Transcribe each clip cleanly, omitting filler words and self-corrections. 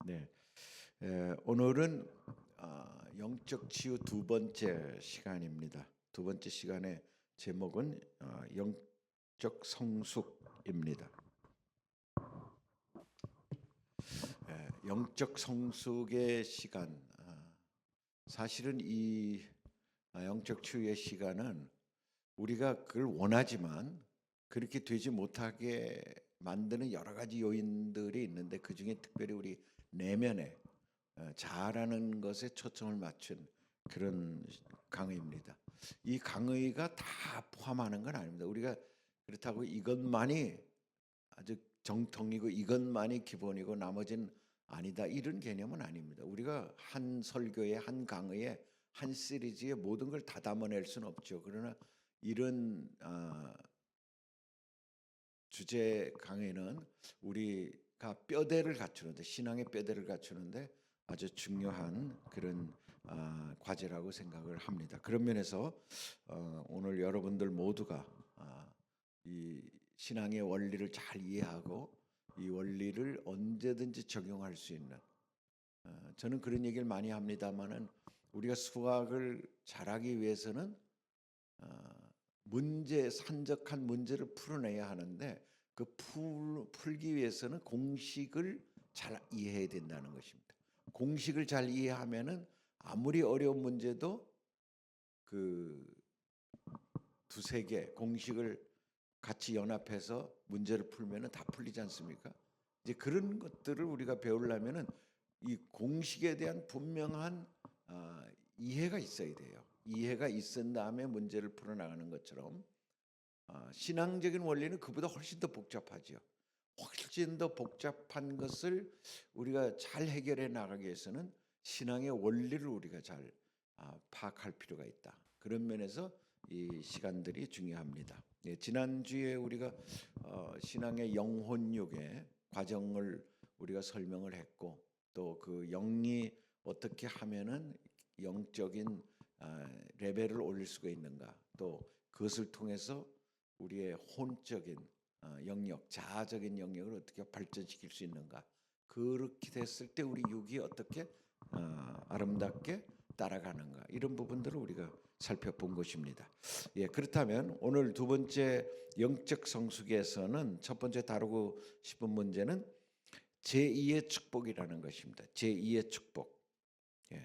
네, 오늘은 영적 치유 두 번째 시간입니다. 두 번째 시간의 제목은 영적 성숙입니다. 영적 성숙의 시간, 사실은 이 영적 치유의 시간은 우리가 그걸 원하지만 그렇게 되지 못하게 만드는 여러 가지 요인들이 있는데 그 중에 특별히 우리 내면에 잘하는 것에 초점을 맞춘 그런 강의입니다. 이 강의가 다 포함하는 건 아닙니다. 우리가 그렇다고 이것만이 아주 정통이고 이것만이 기본이고 나머지는 아니다 이런 개념은 아닙니다. 우리가 한 설교에 한 강의에 한 시리즈에 모든 걸 다 담아낼 수는 없죠. 그러나 이런 주제 강의는 우리가 뼈대를 갖추는데 신앙의 뼈대를 갖추는데 아주 중요한 그런 과제라고 생각을 합니다. 그런 면에서 오늘 여러분들 모두가 이 신앙의 원리를 잘 이해하고 이 원리를 언제든지 적용할 수 있는 저는 그런 얘기를 많이 합니다만은 우리가 수학을 잘하기 위해서는 산적한 문제를 풀어내야 하는데 그 풀기 위해서는 공식을 잘 이해해야 된다는 것입니다. 공식을 잘 이해하면은 아무리 어려운 문제도 그 두세 개 공식을 같이 연합해서 문제를 풀면은 다 풀리지 않습니까? 이제 그런 것들을 우리가 배우려면은 이 공식에 대한 분명한 이해가 있어야 돼요. 이해가 있은 다음에 문제를 풀어나가는 것처럼 신앙적인 원리는 그보다 훨씬 더 복잡하죠. 훨씬 더 복잡한 것을 우리가 잘 해결해 나가기 위해서는 신앙의 원리를 우리가 잘 파악할 필요가 있다. 그런 면에서 이 시간들이 중요합니다. 예, 지난주에 우리가 신앙의 영혼육의 과정을 우리가 설명을 했고 또 그 영이 어떻게 하면은 영적인 레벨을 올릴 수가 있는가 또 그것을 통해서 우리의 혼적인 영역, 자아적인 영역을 어떻게 발전시킬 수 있는가. 그렇게 됐을 때 우리 육이 어떻게 아름답게 따라가는가. 이런 부분들을 우리가 살펴본 것입니다. 예, 그렇다면 오늘 두 번째 영적 성숙에서는 첫 번째 다루고 싶은 문제는 제2의 축복이라는 것입니다. 제2의 축복. 예.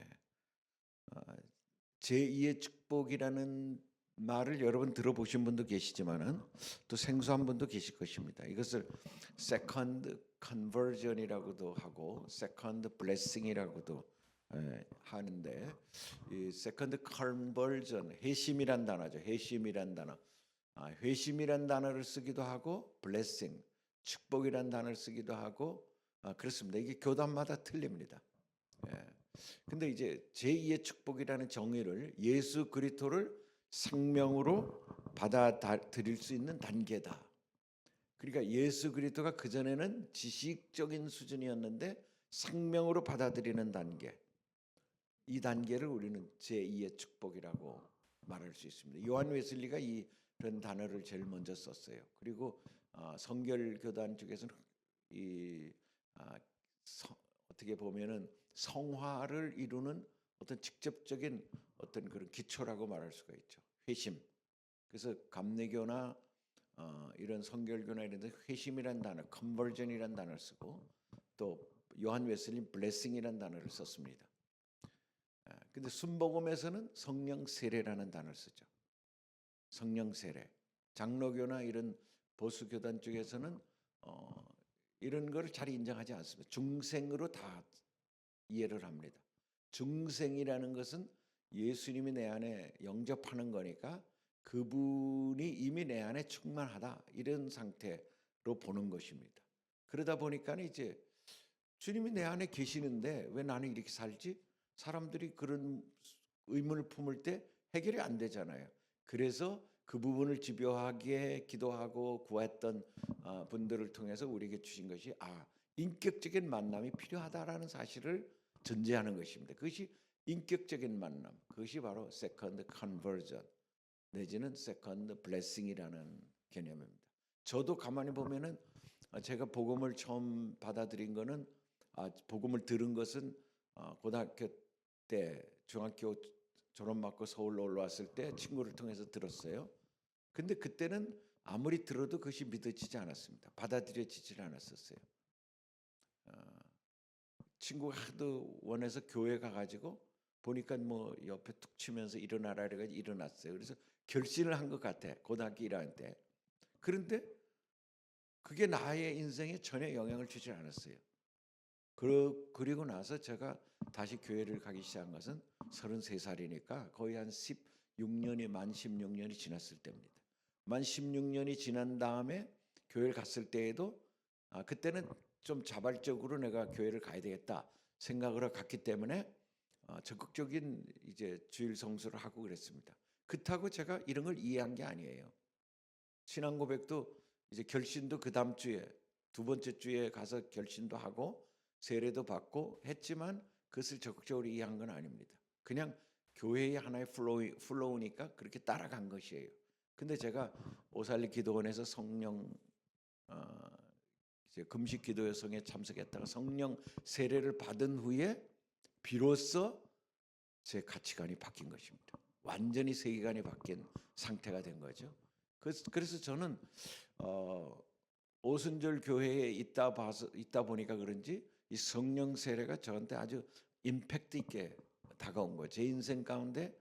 제2의 축복이라는 말을 여러분 들어보신 분도 계시지만은 또 생소한 분도 계실 것입니다. 이것을 second conversion이라고도 하고 second blessing이라고도 하는데 이 second conversion 회심이란 단어죠. 회심이란 단어. 회심이란 단어를 쓰기도 하고 blessing 축복이란 단어를 쓰기도 하고 그렇습니다. 이게 교단마다 틀립니다. 예. 근데 이제 제2의 축복이라는 정의를 예수 그리스도를 생명으로 받아들일 수 있는 단계다. 그러니까 예수 그리스도가 그전에는 지식적인 수준이었는데 생명으로 받아들이는 단계. 이 단계를 우리는 제2의 축복이라고 말할 수 있습니다. 요한 웨슬리가 이런 단어를 제일 먼저 썼어요. 그리고 성결 교단 쪽에서는 이 어떻게 보면은 성화를 이루는 어떤 직접적인 어떤 그런 기초라고 말할 수가 있죠. 회심. 그래서 감리교나 이런 성결교나 이런 데 회심이란 단어, 컨버전이란 단어를 쓰고 또 요한 웨슬리 블레싱이란 단어를 썼습니다. 근데 순복음에서는 성령 세례라는 단어를 쓰죠. 성령 세례. 장로교나 이런 보수 교단 쪽에서는 이런 거를 잘 인정하지 않습니다. 중생으로 다 이해를 합니다. 중생이라는 것은 예수님이 내 안에 영접하는 거니까 그분이 이미 내 안에 충만하다 이런 상태로 보는 것입니다. 그러다 보니까 이제 주님이 내 안에 계시는데 왜 나는 이렇게 살지? 사람들이 그런 의문을 품을 때 해결이 안 되잖아요. 그래서 그 부분을 집요하게 기도하고 구했던 분들을 통해서 우리에게 주신 것이 인격적인 만남이 필요하다라는 사실을 전제하는 것입니다. 그것이 인격적인 만남, 그것이 바로 second conversion 내지는 second blessing이라는 개념입니다. 저도 가만히 보면은 제가 복음을 처음 받아들인 거는 복음을 들은 것은 고등학교 때 중학교 졸업받고 서울로 올라왔을 때 친구를 통해서 들었어요. 근데 그때는 아무리 들어도 그것이 믿어지지 않았습니다. 받아들여지질 않았었어요. 친구가 하도 원해서 교회 가가지고 보니까 뭐 옆에 툭 치면서 일어나라 이래가지고 일어났어요. 그래서 결심을 한 것 같아. 고등학교 1학년 때. 그런데 그게 나의 인생에 전혀 영향을 주지 않았어요. 그리고 나서 제가 다시 교회를 가기 시작한 것은 33살이니까 거의 한 16년이 만 16년이 지났을 때입니다. 만 16년이 지난 다음에 교회를 갔을 때에도 그때는 좀 자발적으로 내가 교회를 가야 되겠다 생각을 하고 갔기 때문에 적극적인 이제 주일 성수를 하고 그랬습니다. 그렇다고 제가 이런 걸 이해한 게 아니에요. 신앙 고백도 이제 결신도 그 다음 주에 두 번째 주에 가서 결신도 하고 세례도 받고 했지만 그것을 적극적으로 이해한 건 아닙니다. 그냥 교회의 하나의 플로우니까 그렇게 따라간 것이에요. 근데 제가 오살리 기도원에서 성령 이제 금식 기도 여성에 참석했다가 성령 세례를 받은 후에 비로소 제 가치관이 바뀐 것입니다. 완전히 세계관이 바뀐 상태가 된 거죠. 그래서 저는 오순절 교회에 있다 보니까 그런지 이 성령 세례가 저한테 아주 임팩트 있게 다가온 거예요. 제 인생 가운데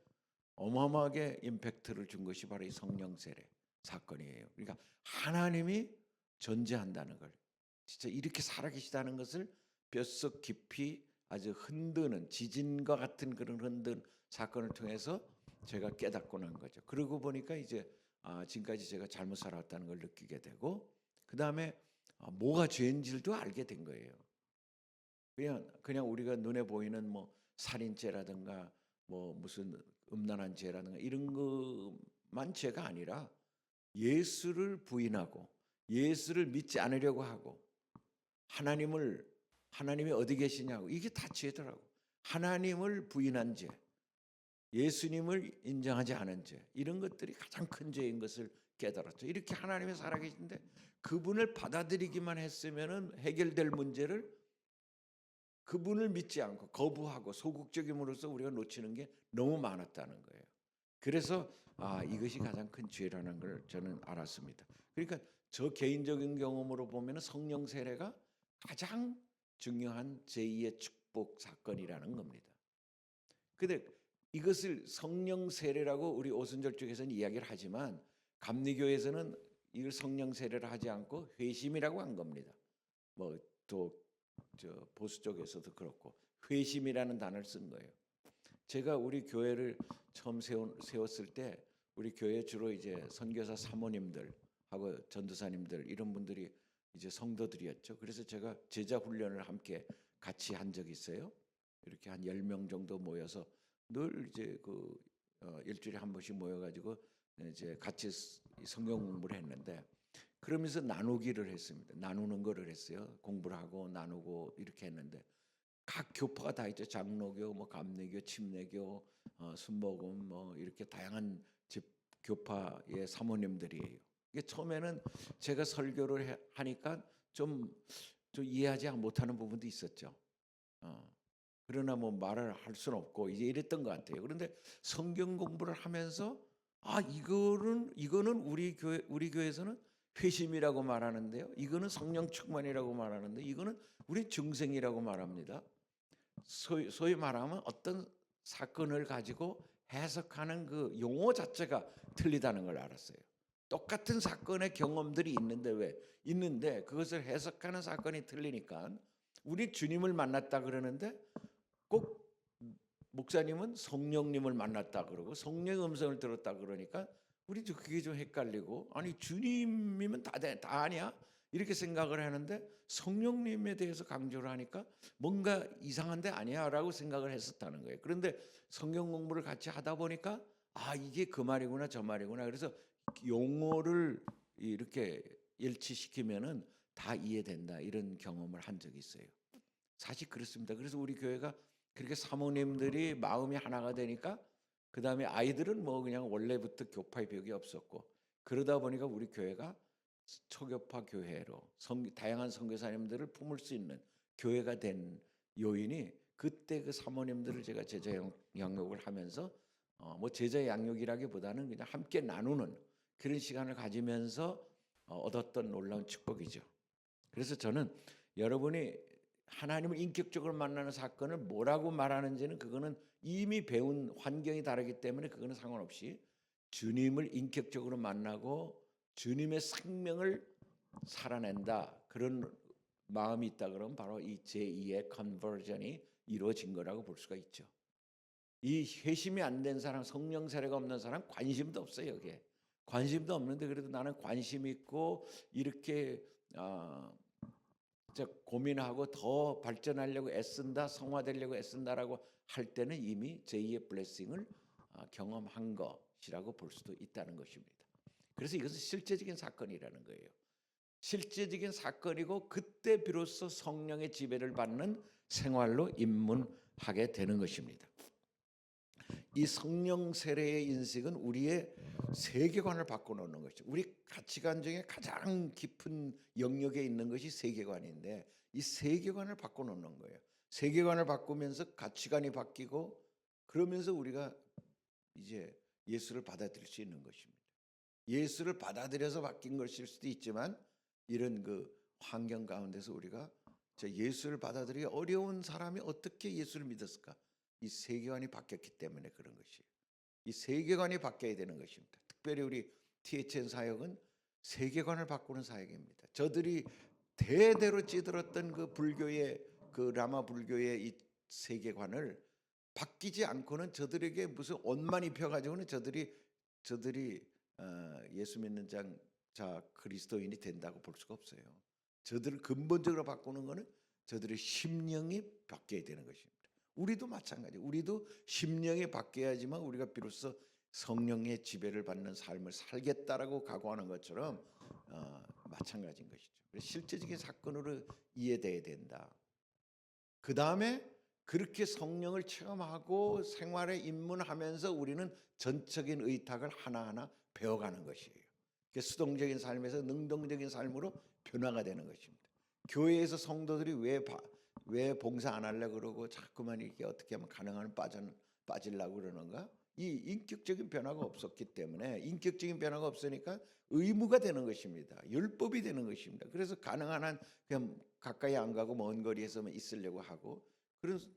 어마어마하게 임팩트를 준 것이 바로 이 성령 세례 사건이에요. 그러니까 하나님이 존재한다는 걸, 진짜 이렇게 살아계시다는 것을 뼛속 깊이 아주 흔드는 지진과 같은 그런 흔든 사건을 통해서 제가 깨닫고 난 거죠. 그러고 보니까 이제 지금까지 제가 잘못 살아왔다는 걸 느끼게 되고, 그 다음에 뭐가 죄인지도 알게 된 거예요. 그냥 우리가 눈에 보이는 뭐 살인죄라든가 뭐 무슨 음란한 죄라든가 이런 것만 죄가 아니라 예수를 부인하고 예수를 믿지 않으려고 하고 하나님이 어디 계시냐고, 이게 다 죄더라고. 하나님을 부인한 죄, 예수님을 인정하지 않은 죄, 이런 것들이 가장 큰 죄인 것을 깨달았죠. 이렇게 하나님이 살아계신데 그분을 받아들이기만 했으면은 해결될 문제를 그분을 믿지 않고 거부하고 소극적임으로써 우리가 놓치는 게 너무 많았다는 거예요. 그래서 이것이 가장 큰 죄라는 걸 저는 알았습니다. 그러니까 저 개인적인 경험으로 보면 성령 세례가 가장 중요한 제2의 축복 사건이라는 겁니다. 근데 이것을 성령 세례라고 우리 오순절 쪽에서는 이야기를 하지만 감리교에서는 이걸 성령 세례를 하지 않고 회심이라고 한 겁니다. 뭐 또 보수 쪽에서도 그렇고 회심이라는 단어를 쓴 거예요. 제가 우리 교회를 처음 세웠을 때 우리 교회 주로 이제 선교사 사모님들하고 전도사님들 이런 분들이 이제 성도들이었죠. 그래서 제가 제자 훈련을 함께 같이 한 적이 있어요. 이렇게 한 10명 정도 모여서 늘 이제 일주일에 한 번씩 모여가지고 이제 같이 성경 공부를 했는데, 그러면서 나누기를 했습니다. 나누는 거를 했어요. 공부를 하고 나누고 이렇게 했는데 각 교파가 다 있죠. 장로교, 뭐 감리교, 침례교, 순복음 뭐 이렇게 다양한 교파의 사모님들이에요. 이게 처음에는 제가 설교를 하니까 좀 이해하지 못하는 부분도 있었죠. 그러나 뭐 말을 할 수는 없고 이제 이랬던 것 같아요. 그런데 성경 공부를 하면서 이거는 우리 교회에서는 회심이라고 말하는데요. 이거는 성령 충만이라고 말하는데 이거는 우리 증생이라고 말합니다. 소위 말하면 어떤 사건을 가지고 해석하는 그 용어 자체가 틀리다는 걸 알았어요. 똑같은 사건의 경험들이 있는데 그것을 해석하는 사건이 틀리니까 우리 주님을 만났다 그러는데 꼭 목사님은 성령님을 만났다 그러고 성령의 음성을 들었다 그러니까 우리도 그게 좀 헷갈리고, 아니 주님이면 다 아니야? 이렇게 생각을 하는데 성령님에 대해서 강조를 하니까 뭔가 이상한데 아니야 라고 생각을 했었다는 거예요. 그런데 성경 공부를 같이 하다 보니까 이게 그 말이구나 저 말이구나, 그래서 용어를 이렇게 일치시키면은 다 이해된다, 이런 경험을 한 적이 있어요. 사실 그렇습니다. 그래서 우리 교회가 그렇게 사모님들이 마음이 하나가 되니까 그 다음에 아이들은 뭐 그냥 원래부터 교파의 벽이 없었고, 그러다 보니까 우리 교회가 초교파 교회로 다양한 선교사님들을 품을 수 있는 교회가 된 요인이 그때 그 사모님들을 제가 제자 양육을 하면서 뭐 제자 양육이라기보다는 그냥 함께 나누는 그런 시간을 가지면서 얻었던 놀라운 축복이죠. 그래서 저는 여러분이 하나님을 인격적으로 만나는 사건을 뭐라고 말하는지는 그거는 이미 배운 환경이 다르기 때문에 그거는 상관없이 주님을 인격적으로 만나고 주님의 생명을 살아낸다 그런 마음이 있다 그러면 바로 이 제2의 컨버전이 이루어진 거라고 볼 수가 있죠. 이 회심이 안 된 사람, 성령 세례가 없는 사람 관심도 없어요. 여기에 관심도 없는데 그래도 나는 관심 있고 이렇게 고민하고 더 발전하려고 애쓴다, 성화되려고 애쓴다라고 할 때는 이미 제2의 블레싱을 경험한 것이라고 볼 수도 있다는 것입니다. 그래서 이것은 실제적인 사건이라는 거예요. 실제적인 사건이고 그때 비로소 성령의 지배를 받는 생활로 입문하게 되는 것입니다. 이 성령 세례의 인식은 우리의 세계관을 바꿔놓는 것이죠. 우리 가치관 중에 가장 깊은 영역에 있는 것이 세계관인데 이 세계관을 바꿔놓는 거예요. 세계관을 바꾸면서 가치관이 바뀌고 그러면서 우리가 이제 예수를 받아들일 수 있는 것입니다. 예수를 받아들여서 바뀐 것일 수도 있지만 이런 그 환경 가운데서 우리가 예수를 받아들이기 어려운 사람이 어떻게 예수를 믿었을까? 이 세계관이 바뀌었기 때문에 그런 것이에요. 이 세계관이 바뀌어야 되는 것입니다. 특별히 우리 THN 사역은 세계관을 바꾸는 사역입니다. 저들이 대대로 찌들었던 그 불교의 그 라마 불교의 이 세계관을 바뀌지 않고는 저들에게 무슨 옷만 입혀가지고는 저들이 예수 믿는 자 그리스도인이 된다고 볼 수가 없어요. 저들을 근본적으로 바꾸는 것은 저들의 심령이 바뀌어야 되는 것입니다. 우리도 마찬가지. 우리도 심령이 바뀌어야지만 우리가 비로소 성령의 지배를 받는 삶을 살겠다라고 각오하는 것처럼 마찬가지인 것이죠. 실제적인 사건으로 이해돼야 된다. 그 다음에 그렇게 성령을 체험하고 생활에 입문하면서 우리는 전적인 의탁을 하나하나 배워가는 것이에요. 수동적인 삶에서 능동적인 삶으로 변화가 되는 것입니다. 교회에서 성도들이 왜 봉사 안 하려고 그러고 자꾸만 이렇게 어떻게 하면 가능하면 빠지려고 그러는가? 이 인격적인 변화가 없었기 때문에 인격적인 변화가 없으니까 의무가 되는 것입니다. 율법이 되는 것입니다. 그래서 가능한 한 그냥 가까이 안 가고 먼 거리에서만 있으려고 하고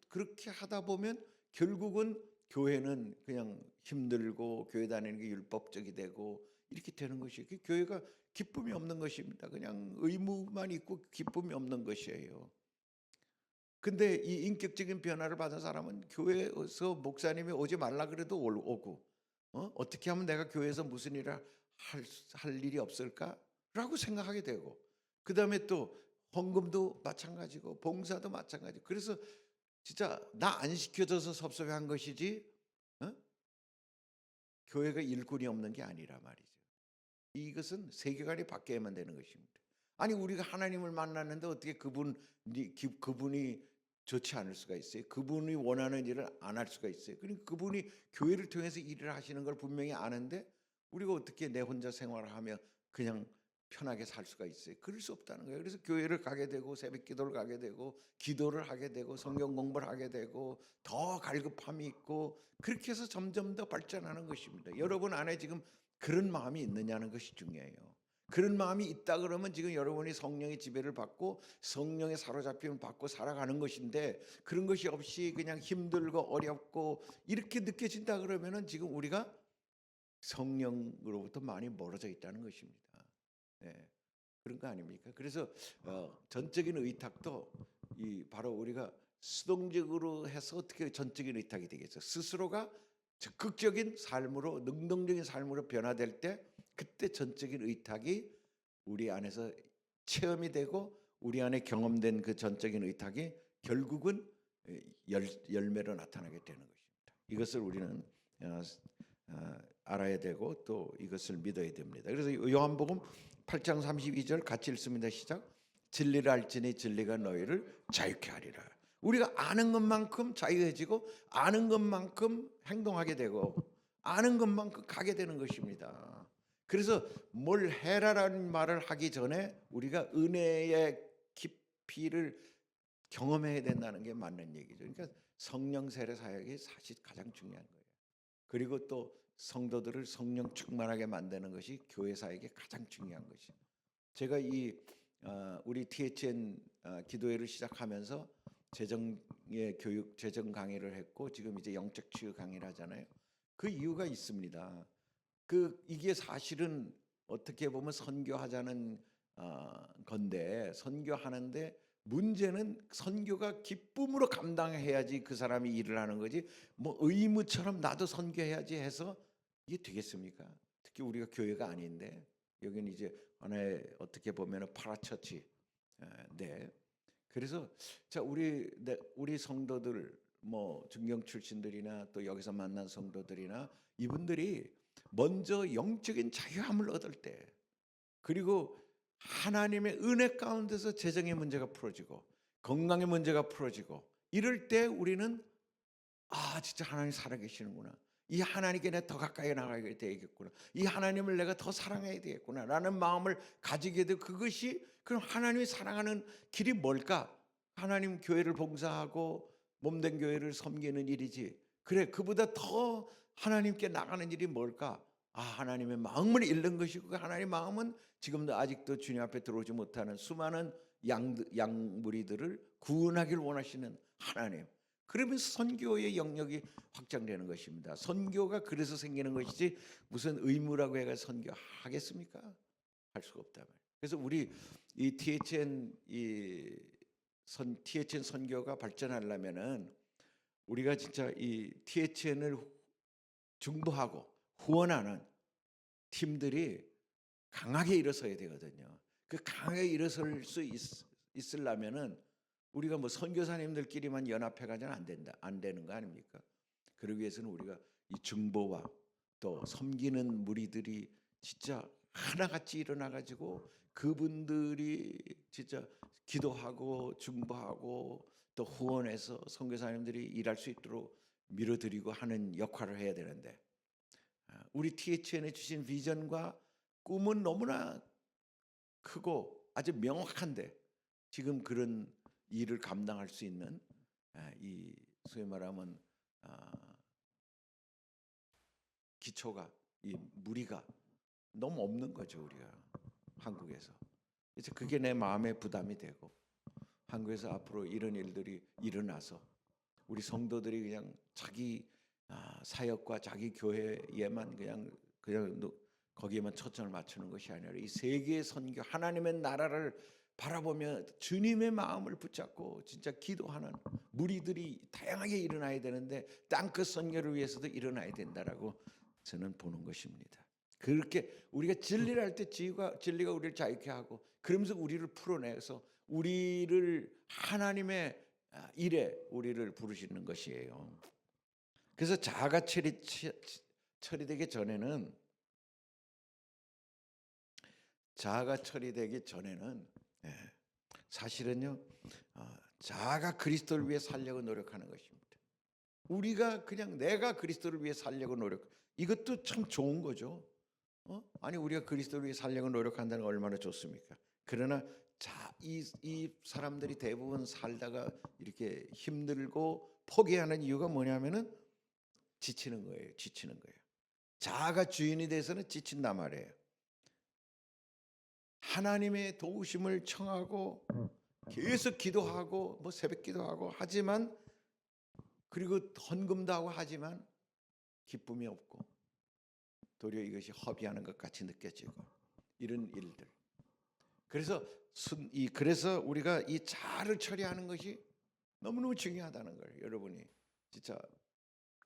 그렇게 하다 보면 결국은 교회는 그냥 힘들고 교회 다니는 게 율법적이 되고 이렇게 되는 것이에요. 교회가 기쁨이 없는 것입니다. 그냥 의무만 있고 기쁨이 없는 것이에요. 근데 이 인격적인 변화를 받은 사람은 교회에서 목사님이 오지 말라 그래도 오고 어떻게 하면 내가 교회에서 무슨 일을 할 일이 없을까라고 생각하게 되고 그 다음에 또 헌금도 마찬가지고 봉사도 마찬가지고 그래서 진짜 나 안 시켜줘서 섭섭해한 것이지 교회가 일꾼이 없는 게 아니라 말이죠. 이것은 세계관이 바뀌어야만 되는 것입니다. 아니 우리가 하나님을 만났는데 어떻게 그분이 좋지 않을 수가 있어요? 그분이 원하는 일을 안 할 수가 있어요? 그러니까 그분이 교회를 통해서 일을 하시는 걸 분명히 아는데 우리가 어떻게 내 혼자 생활을 하며 그냥 편하게 살 수가 있어요? 그럴 수 없다는 거예요. 그래서 교회를 가게 되고 새벽 기도를 가게 되고 기도를 하게 되고 성경 공부를 하게 되고 더 갈급함이 있고 그렇게 해서 점점 더 발전하는 것입니다. 여러분 안에 지금 그런 마음이 있느냐는 것이 중요해요. 그런 마음이 있다 그러면 지금 여러분이 성령의 지배를 받고 성령의 사로잡힘을 받고 살아가는 것인데 그런 것이 없이 그냥 힘들고 어렵고 이렇게 느껴진다 그러면은 지금 우리가 성령으로부터 많이 멀어져 있다는 것입니다. 네, 그런 거 아닙니까? 그래서 전적인 의탁도 바로 우리가 수동적으로 해서 어떻게 전적인 의탁이 되겠어요? 스스로가 적극적인 삶으로 능동적인 삶으로 변화될 때 그때 전적인 의탁이 우리 안에서 체험이 되고 우리 안에 경험된 그 전적인 의탁이 결국은 열매로 나타나게 되는 것입니다. 이것을 우리는 알아야 되고 또 이것을 믿어야 됩니다. 그래서 요한복음 8장 32절 같이 읽습니다. 시작. 진리를 알지니 진리가 너희를 자유케 하리라. 우리가 아는 것만큼 자유해지고 아는 것만큼 행동하게 되고 아는 것만큼 가게 되는 것입니다. 그래서 뭘 해라라는 말을 하기 전에 우리가 은혜의 깊이를 경험해야 된다는 게 맞는 얘기죠. 그러니까 성령 세례 사역이 사실 가장 중요한 거예요. 그리고 또 성도들을 성령 충만하게 만드는 것이 교회 사역의 가장 중요한 것이죠. 제가 우리 THN 기도회를 시작하면서 재정의 교육 재정 강의를 했고 지금 이제 영적 치유 강의를 하잖아요. 그 이유가 있습니다. 이게 사실은 어떻게 보면 선교하자는 건데 선교하는데 문제는 선교가 기쁨으로 감당해야지 그 사람이 일을 하는 거지 뭐 의무처럼 나도 선교해야지 해서 이게 되겠습니까? 특히 우리가 교회가 아닌데 여기는 이제 하나의 어떻게 보면 파라처치. 네. 그래서 자 우리 성도들 뭐 중경 출신들이나 또 여기서 만난 성도들이나 이분들이 먼저 영적인 자유함을 얻을 때 그리고 하나님의 은혜 가운데서 재정의 문제가 풀어지고 건강의 문제가 풀어지고 이럴 때 우리는 진짜 하나님 살아계시는구나. 이 하나님께 내가 더 가까이 나가야 되겠구나. 이 하나님을 내가 더 사랑해야 되겠구나 라는 마음을 가지게 되고 그것이 그럼 하나님이 사랑하는 길이 뭘까? 하나님 교회를 봉사하고 몸된 교회를 섬기는 일이지. 그래 그보다 더 하나님께 나가는 일이 뭘까? 하나님의 마음을 잃는 것이고 그 하나님의 마음은 지금도 아직도 주님 앞에 들어오지 못하는 수많은 양무리들을 구원하길 원하시는 하나님. 그러면서 선교의 영역이 확장되는 것입니다. 선교가 그래서 생기는 것이지 무슨 의무라고 해가 선교하겠습니까? 할 수가 없다. 그래서 우리 이 THN THN 선교가 발전하려면은 우리가 진짜 이 THN을 중보하고 후원하는 팀들이 강하게 일어서야 되거든요. 그 강하게 일어설 수 있으려면은 우리가 뭐 선교사님들끼리만 연합해 가지는 안 되는 거 아닙니까? 그러기 위해서는 우리가 이 중보와 또 섬기는 무리들이 진짜 하나같이 일어나 가지고 그분들이 진짜 기도하고 중보하고 또 후원해서 선교사님들이 일할 수 있도록 밀어드리고 하는 역할을 해야 되는데 우리 THN에 주신 비전과 꿈은 너무나 크고 아주 명확한데 지금 그런 일을 감당할 수 있는 이 소위 말하면 기초가 이 무리가 너무 없는 거죠. 우리가 한국에서. 그래서 그게 내 마음의 부담이 되고 한국에서 앞으로 이런 일들이 일어나서 우리 성도들이 그냥 자기 사역과 자기 교회에만 그냥 거기에만 초점을 맞추는 것이 아니라 이 세계의 선교 하나님의 나라를 바라보며 주님의 마음을 붙잡고 진짜 기도하는 무리들이 다양하게 일어나야 되는데 땅끝 선교를 위해서도 일어나야 된다라고 저는 보는 것입니다. 그렇게 우리가 진리를 할 때 진리가 우리를 자유케 하고 그러면서 우리를 풀어내서 우리를 하나님의 일에 우리를 부르시는 것이에요. 그래서 자아가 처리되기 전에는 사실은요 자아가 그리스도를 위해 살려고 노력하는 것입니다. 우리가 그냥 내가 그리스도를 위해 살려고 이것도 참 좋은 거죠. 아니 우리가 그리스도를 위해 살려고 노력한다는 건 얼마나 좋습니까? 그러나 이 사람들이 대부분 살다가 이렇게 힘들고 포기하는 이유가 뭐냐면은 지치는 거예요. 자아가 주인이 돼서는 지친단 말이에요. 하나님의 도우심을 청하고 계속 기도하고 뭐 새벽 기도하고 하지만 그리고 헌금도 하고 하지만 기쁨이 없고 도리어 이것이 허비하는 것 같이 느껴지고 이런 일들. 그래서 우리가 이 자아를 처리하는 것이 너무너무 중요하다는 걸 여러분이 진짜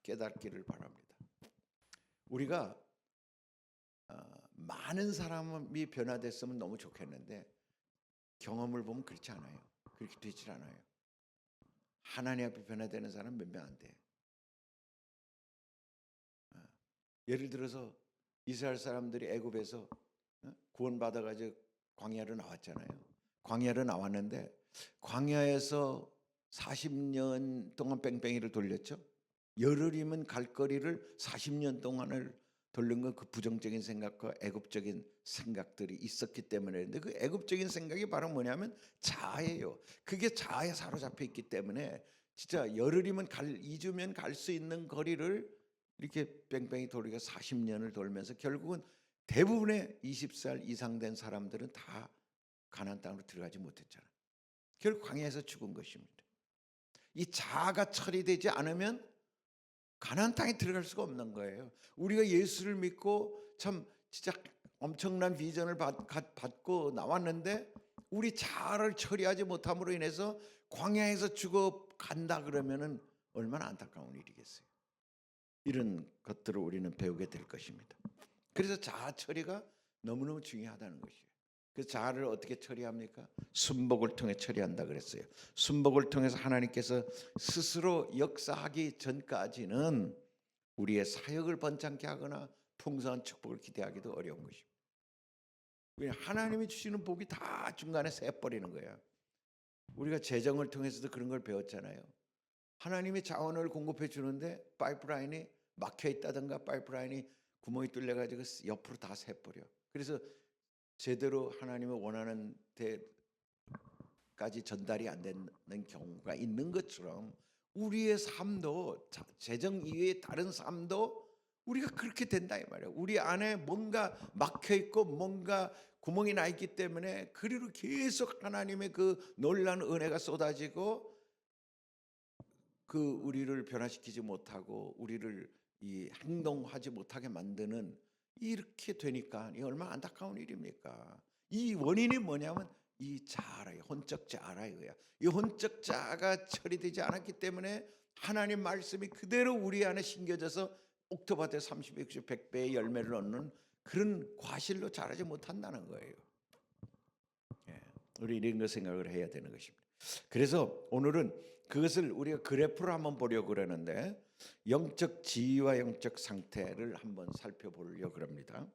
깨닫기를 바랍니다. 우리가 많은 사람이 변화됐으면 너무 좋겠는데 경험을 보면 그렇지 않아요. 그렇게 되질 않아요. 하나님 앞에 변화되는 사람 몇 명 안 돼. 예를 들어서 이스라엘 사람들이 애굽에서 구원받아가지고 광야로 나왔잖아요. 광야로 나왔는데 광야에서 40년 동안 뺑뺑이를 돌렸죠. 열흘이면 갈 거리를 40년 동안을 돌린 건 그 부정적인 생각과 애굽적인 생각들이 있었기 때문에. 근데 그 애굽적인 생각이 바로 뭐냐면 자아예요. 그게 자아에 사로잡혀 있기 때문에 진짜 열흘이면 2주면 갈 수 있는 거리를 이렇게 뺑뺑이 돌리가 40년을 돌면서 결국은 대부분의 20살 이상 된 사람들은 다 가나안 땅으로 들어가지 못했잖아요. 결국 광야에서 죽은 것입니다. 이 자아가 처리되지 않으면 가나안 땅에 들어갈 수가 없는 거예요. 우리가 예수를 믿고 참 진짜 엄청난 비전을 받고 나왔는데 우리 자아를 처리하지 못함으로 인해서 광야에서 죽어간다 그러면은 얼마나 안타까운 일이겠어요. 이런 것들을 우리는 배우게 될 것입니다. 그래서 자아 처리가 너무너무 중요하다는 것이에요. 그 자아를 어떻게 처리합니까? 순복을 통해 처리한다 그랬어요. 순복을 통해서 하나님께서 스스로 역사하기 전까지는 우리의 사역을 번창케 하거나 풍성한 축복을 기대하기도 어려운 것입니다. 하나님이 주시는 복이 다 중간에 새버리는 거예요. 우리가 재정을 통해서도 그런 걸 배웠잖아요. 하나님이 자원을 공급해 주는데 파이프라인이 막혀 있다든가 파이프라인이 구멍이 뚫려가지고 옆으로 다 새버려. 그래서 제대로 하나님이 원하는 데까지 전달이 안 되는 경우가 있는 것처럼 우리의 삶도 재정 이외의 다른 삶도 우리가 그렇게 된다 이 말이에요. 우리 안에 뭔가 막혀 있고 뭔가 구멍이 나 있기 때문에 그리로 계속 하나님의 그 놀라운 은혜가 쏟아지고 그 우리를 변화시키지 못하고 우리를 이 행동하지 못하게 만드는 이렇게 되니까 이 얼마나 안타까운 일입니까? 이 원인이 뭐냐면 이 자아라요. 혼적 자아라요. 이 혼적 자아가 처리되지 않았기 때문에 하나님 말씀이 그대로 우리 안에 심겨져서 옥토밭에 30, 60, 100배의 열매를 얻는 그런 과실로 자라지 못한다는 거예요. 우리 이런 거 생각을 해야 되는 것입니다. 그래서 오늘은 그것을 우리가 그래프로 한번 보려고 그러는데 영적 지위와 영적 상태를 한번 살펴보려고 합니다.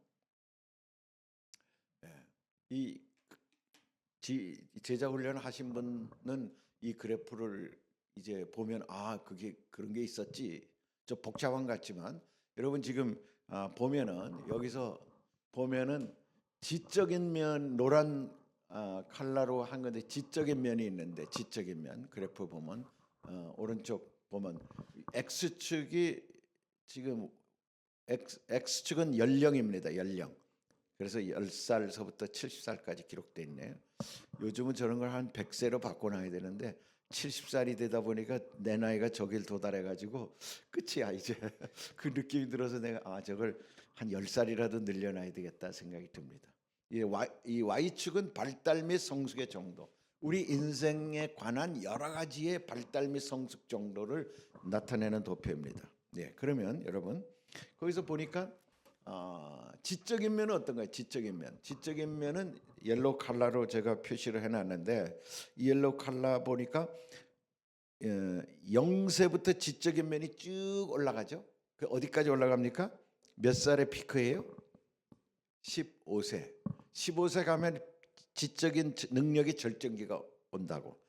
이 제자 훈련을 하신 분은 이 그래프를 이제 보면 그게 그런 게 있었지. 좀 복잡한 것 같지만 여러분 지금 보면은 여기서 보면은 지적인 면 노란 칼라로 한 건데 지적인 면이 있는데 지적인 면 그래프 보면 오른쪽 보면 X축이 지금 X축은 연령입니다. 연령. 그래서 10살서부터 70살까지 기록돼 있네요. 요즘은 저런 걸 한 100세로 바꿔놔야 되는데 70살이 되다 보니까 내 나이가 저길 도달해가지고 끝이야 이제. 그 느낌이 들어서 내가 저걸 한 10살이라도 늘려놔야 되겠다 생각이 듭니다. 이 Y축은 발달 및 성숙의 정도. 우리 인생에 관한 여러 가지의 발달 및 성숙 정도를 나타내는 도표입니다. 그러면 여러분 거기서 보니까 지적인 면은 어떤가요? 지적인 면은 옐로우 컬러로 제가 표시를 해놨는데 이 옐로우 컬러 보니까 0세부터 지적인 면이 쭉 올라가죠. 그 어디까지 올라갑니까? 몇 살의 피크예요? 15세. 15세 가면 지적인 능력이 절정기가 온다고.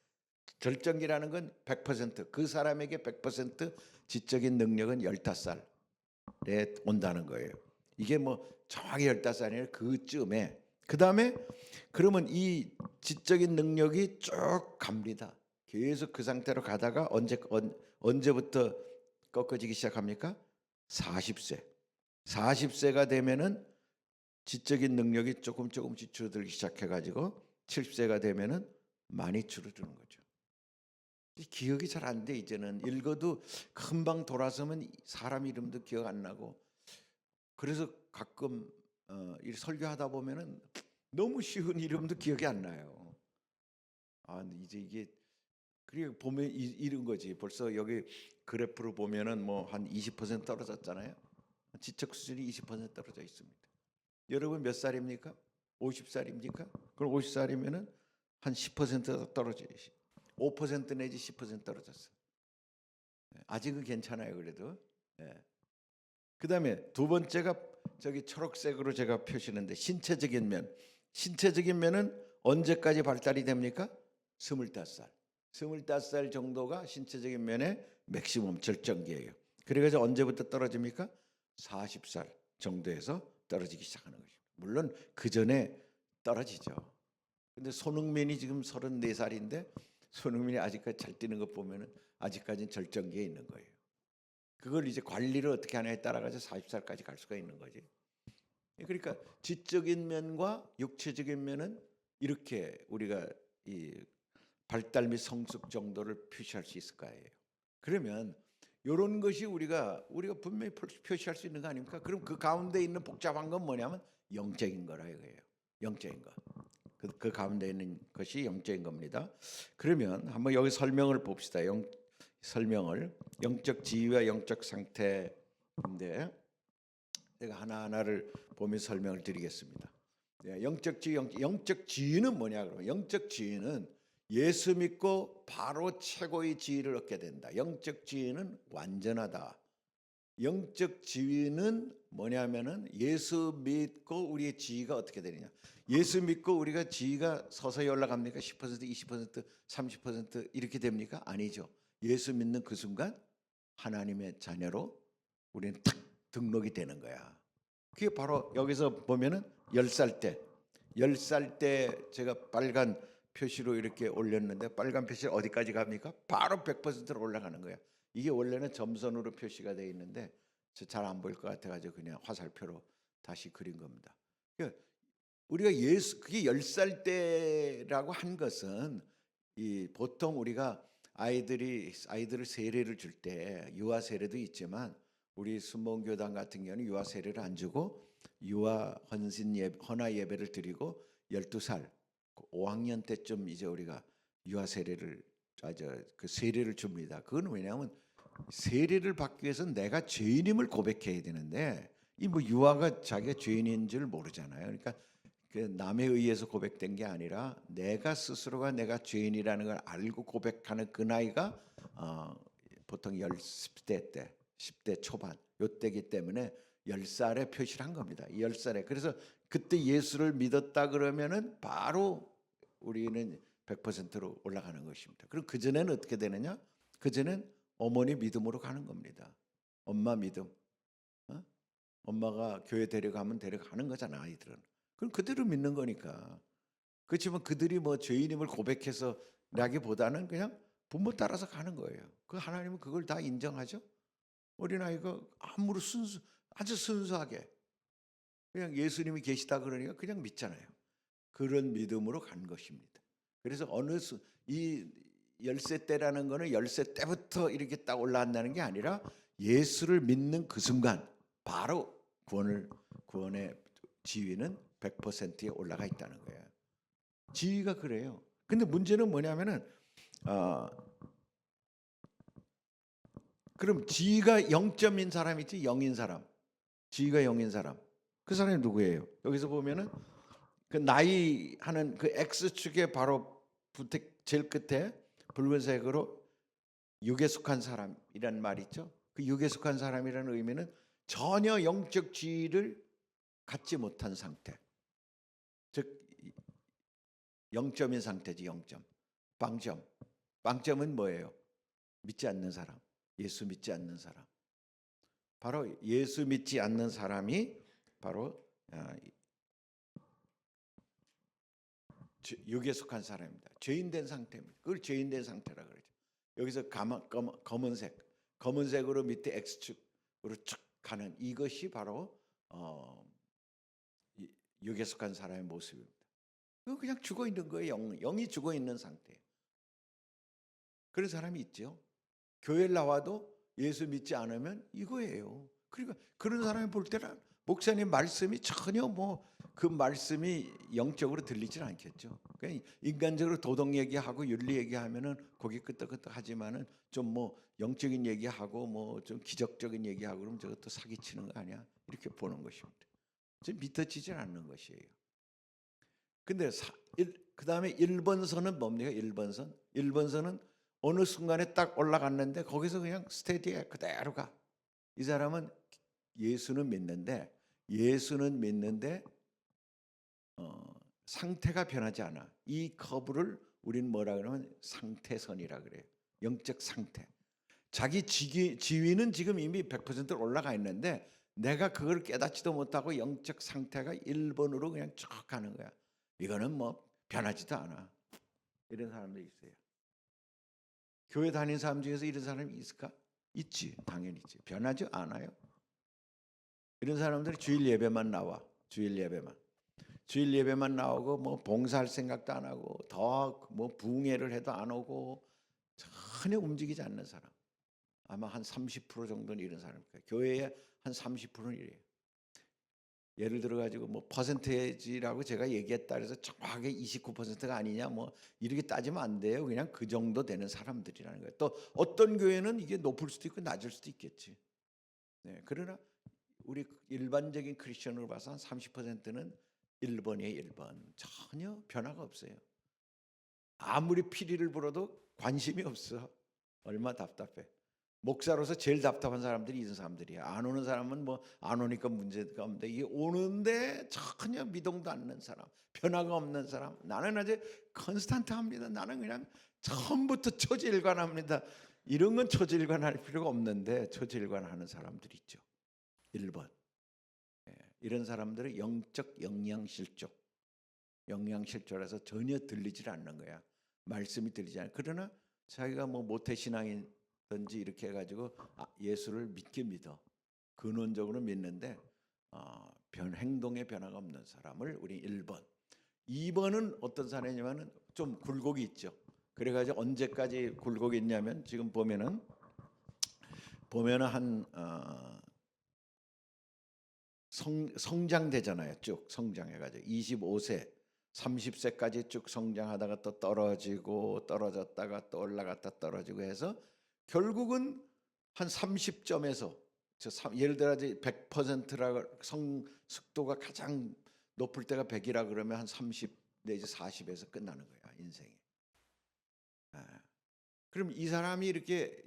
절정기라는 건 100%. 그 사람에게 100% 지적인 능력은 15살에 온다는 거예요. 이게 뭐 정확히 15살이에요. 그쯤에. 그 다음에 그러면 이 지적인 능력이 쭉 갑니다. 계속 그 상태로 가다가 언제부터 꺾어지기 시작합니까? 40세. 40세가 되면은 지적인 능력이 조금씩 줄어들기 시작해가지고 70세가 되면은 많이 줄어드는 거죠. 기억이 잘 안 돼. 이제는 읽어도 금방 돌아서면 사람 이름도 기억 안 나고. 그래서 가끔 이 설교하다 보면은 너무 쉬운 이름도 기억이 안 나요. 이제 이게 그리고 보면 이런 거지. 벌써 여기 그래프로 보면은 뭐 한 20% 떨어졌잖아요. 지적 수준이 20% 떨어져 있습니다. 여러분 몇 살입니까? 50살입니까? 그럼 50살이면은 한 10% 떨어져요. 5% 내지 10% 떨어졌어요. 아직은 괜찮아요. 그래도. 그다음에 두 번째가 저기 초록색으로 제가 표시했는데 신체적인 면. 신체적인 면은 언제까지 발달이 됩니까? 25살. 25살 정도가 신체적인 면의 맥시멈 절정기예요. 그래서 언제부터 떨어집니까? 40살. 정도에서 떨어지기 시작하는 것입니다. 물론 그 전에 떨어지죠. 근데 손흥민이 지금 34살인데 손흥민이 아직까지 잘 뛰는 거 보면은 아직까지는 절정기에 있는 거예요. 그걸 이제 관리를 어떻게 하냐에 따라 가지고 40살까지 갈 수가 있는 거지. 그러니까 지적인 면과 육체적인 면은 이렇게 우리가 이 발달 및 성숙 정도를 표시할 수 있을 거예요. 그러면 이런 것이 우리가 분명히 표시할 수 있는 거 아닙니까? 그럼 그 가운데 있는 복잡한 건 뭐냐면 영적인 거라 이거예요. 영적인 거. 그 가운데 있는 것이 영적인 겁니다. 그러면 한번 여기 설명을 봅시다. 설명을 영적 지위와 영적 상태인데 제가 하나하나를 보며 설명을 드리겠습니다. 영적 지위는 뭐냐 그러면 영적 지위는 예수 믿고 바로 최고의 지위를 얻게 된다. 영적 지위는 완전하다. 영적 지위는 뭐냐면은 예수 믿고 우리의 지위가 어떻게 되느냐. 예수 믿고 우리가 지위가 서서히 올라갑니까? 10%, 20%, 30% 이렇게 됩니까? 아니죠. 예수 믿는 그 순간 하나님의 자녀로 우리는 탁 등록이 되는 거야. 그게 바로 여기서 보면은 10살 때 제가 빨간 표시로 이렇게 올렸는데 빨간 표시 어디까지 갑니까? 바로 100%로 올라가는 거야. 이게 원래는 점선으로 표시가 되어 있는데 잘 안 보일 것 같아가지고 그냥 화살표로 다시 그린 겁니다. 그러니까 우리가 그게 10살 때라고 한 것은 보통 우리가 아이들을 세례를 줄 때 유아 세례도 있지만 우리 순복음교단 같은 경우는 유아 세례를 안 주고 유아 헌화 예배를 드리고 12살 5학년 때쯤 이제 우리가 유아 세례를 그 세례를 줍니다. 그건 왜냐하면 세례를 받기 위해서는 내가 죄인임을 고백해야 되는데 이 뭐 유아가 자기가 죄인인 줄 모르잖아요. 그러니까 그 남에 의해서 고백된 게 아니라 내가 스스로가 내가 죄인이라는 걸 알고 고백하는 그 나이가 보통 10대 때 10대 초반 요때기 때문에 10살에 표시를 한 겁니다. 10살에. 그래서 그때 예수를 믿었다 그러면은 바로 우리는 100%로 올라가는 것입니다. 그럼 그 전에는 어떻게 되느냐? 그 전엔 어머니 믿음으로 가는 겁니다. 엄마 믿음. 엄마가 교회 데려가면 데려가는 거잖아, 아이들은. 그럼 그대로 믿는 거니까. 그렇지만 그들이 뭐 죄인임을 고백해서 나기보다는 그냥 부모 따라서 가는 거예요. 그 하나님은 그걸 다 인정하죠. 어린아이가 아주 순수하게 그냥 예수님이 계시다 그러니까 그냥 믿잖아요. 그런 믿음으로 간 것입니다. 그래서 이 10세 때라는 거는 10세 때부터 이렇게 딱 올라간다는 게 아니라 예수를 믿는 그 순간 바로 구원의 지위는 100%에 올라가 있다는 거예요. 지위가 그래요. 근데 문제는 뭐냐면은 그럼 지위가 0점인 사람 있지, 0인 사람. 지위가 0인 사람. 그 사람이 누구예요? 여기서 보면은 그 나이 하는 그 X축에 바로 제일 끝에 붉은색으로 육에 속한 사람이란 말이 있죠. 그 육에 속한 사람이라는 의미는 전혀 영적 지위를 갖지 못한 상태. 즉 0점인 상태지. 0점. 빵점. 빵점은 뭐예요? 믿지 않는 사람. 예수 믿지 않는 사람. 바로 예수 믿지 않는 사람이 바로 육에 속한 사람입니다. 죄인된 상태입니다. 그걸 죄인된 상태라 그러죠. 여기서 검은색으로 밑에 X축으로 쭉 가는 이것이 바로 육에 속한 사람의 모습입니다. 그냥 죽어 있는 거예요. 영이 죽어 있는 상태예요. 그런 사람이 있죠. 교회를 나와도 예수 믿지 않으면 이거예요. 그러니까 그런 사람이 볼 때는 목사님 말씀이 전혀 그 말씀이 영적으로 들리질 않겠죠. 그러니까 인간적으로 도덕 얘기하고 윤리 얘기하면은 고개 끄덕끄덕 하지만은 좀 영적인 얘기하고 좀 기적적인 얘기하고 그러면 저것도 사기치는 거 아니야? 이렇게 보는 것입니다. 좀 믿어지질 않는 것이에요. 근데 그 다음에 1번선은 뭡니까? 1번선은 어느 순간에 딱 올라갔는데 거기서 그냥 스테디에 그대로 가. 이 사람은 예수는 믿는데 상태가 변하지 않아. 이 커브를 우리는 뭐라 그러면 상태선이라 그래요. 영적 상태. 자기 지위는 지금 이미 100% 올라가 있는데 내가 그걸 깨닫지도 못하고 영적 상태가 1번으로 그냥 쭉 가는 거야. 이거는 뭐 변하지도 않아. 이런 사람도 있어요. 교회 다니는 사람 중에서 이런 사람이 있을까? 있지. 당연히 있지. 변하지 않아요. 이런 사람들이 주일 예배만 나와. 주일 예배만 나오고 뭐 봉사할 생각도 안 하고 더 뭐 부흥회를 해도 안 오고 전혀 움직이지 않는 사람. 아마 한 30% 정도는 이런 사람일 거예요. 교회의 한 30%는 이래요. 예를 들어 가지고 뭐 퍼센테이지라고 제가 얘기했다 그래서 정확하게 29%가 아니냐 뭐 이렇게 따지면 안 돼요. 그냥 그 정도 되는 사람들이라는 거예요. 또 어떤 교회는 이게 높을 수도 있고 낮을 수도 있겠지. 네, 그러나 우리 일반적인 크리스천으로 봐서 한 30%는 1번이에요. 1번. 전혀 변화가 없어요. 아무리 피리를 불어도 관심이 없어. 얼마나 답답해. 목사로서 제일 답답한 사람들이 이런 사람들이야. 안 오는 사람은 뭐 안 오니까 문제가 없는데 이게 오는데 전혀 미동도 않는 사람, 변화가 없는 사람. 나는 아주 컨스탄트합니다. 나는 그냥 처음부터 초지일관합니다. 이런 건 초지일관할 필요가 없는데 초지일관하는 사람들이 있죠. 1번. 이런 사람들은 영적 영양실조라서 전혀 들리질 않는 거야. 말씀이 들리지 않아. 그러나 자기가 뭐 모태신앙이든지 이렇게 해가지고 예수를 믿긴 믿어. 근원적으로 믿는데 행동에 변화가 없는 사람을 우리 1번. 2번은 어떤 사람이냐면은 좀 굴곡이 있죠. 그래가지고 언제까지 굴곡이 있냐면 지금 보면은 한 성장되잖아요. 쭉 성장해가지고 25세, 30세까지 쭉 성장하다가 또 떨어졌다가 또 올라갔다 떨어지고 해서 결국은 한 30점에서 예를 들어 100%라 성숙도가 가장 높을 때가 100이라 그러면 한 30 내지 40에서 끝나는 거야 인생이. 그럼 이 사람이 이렇게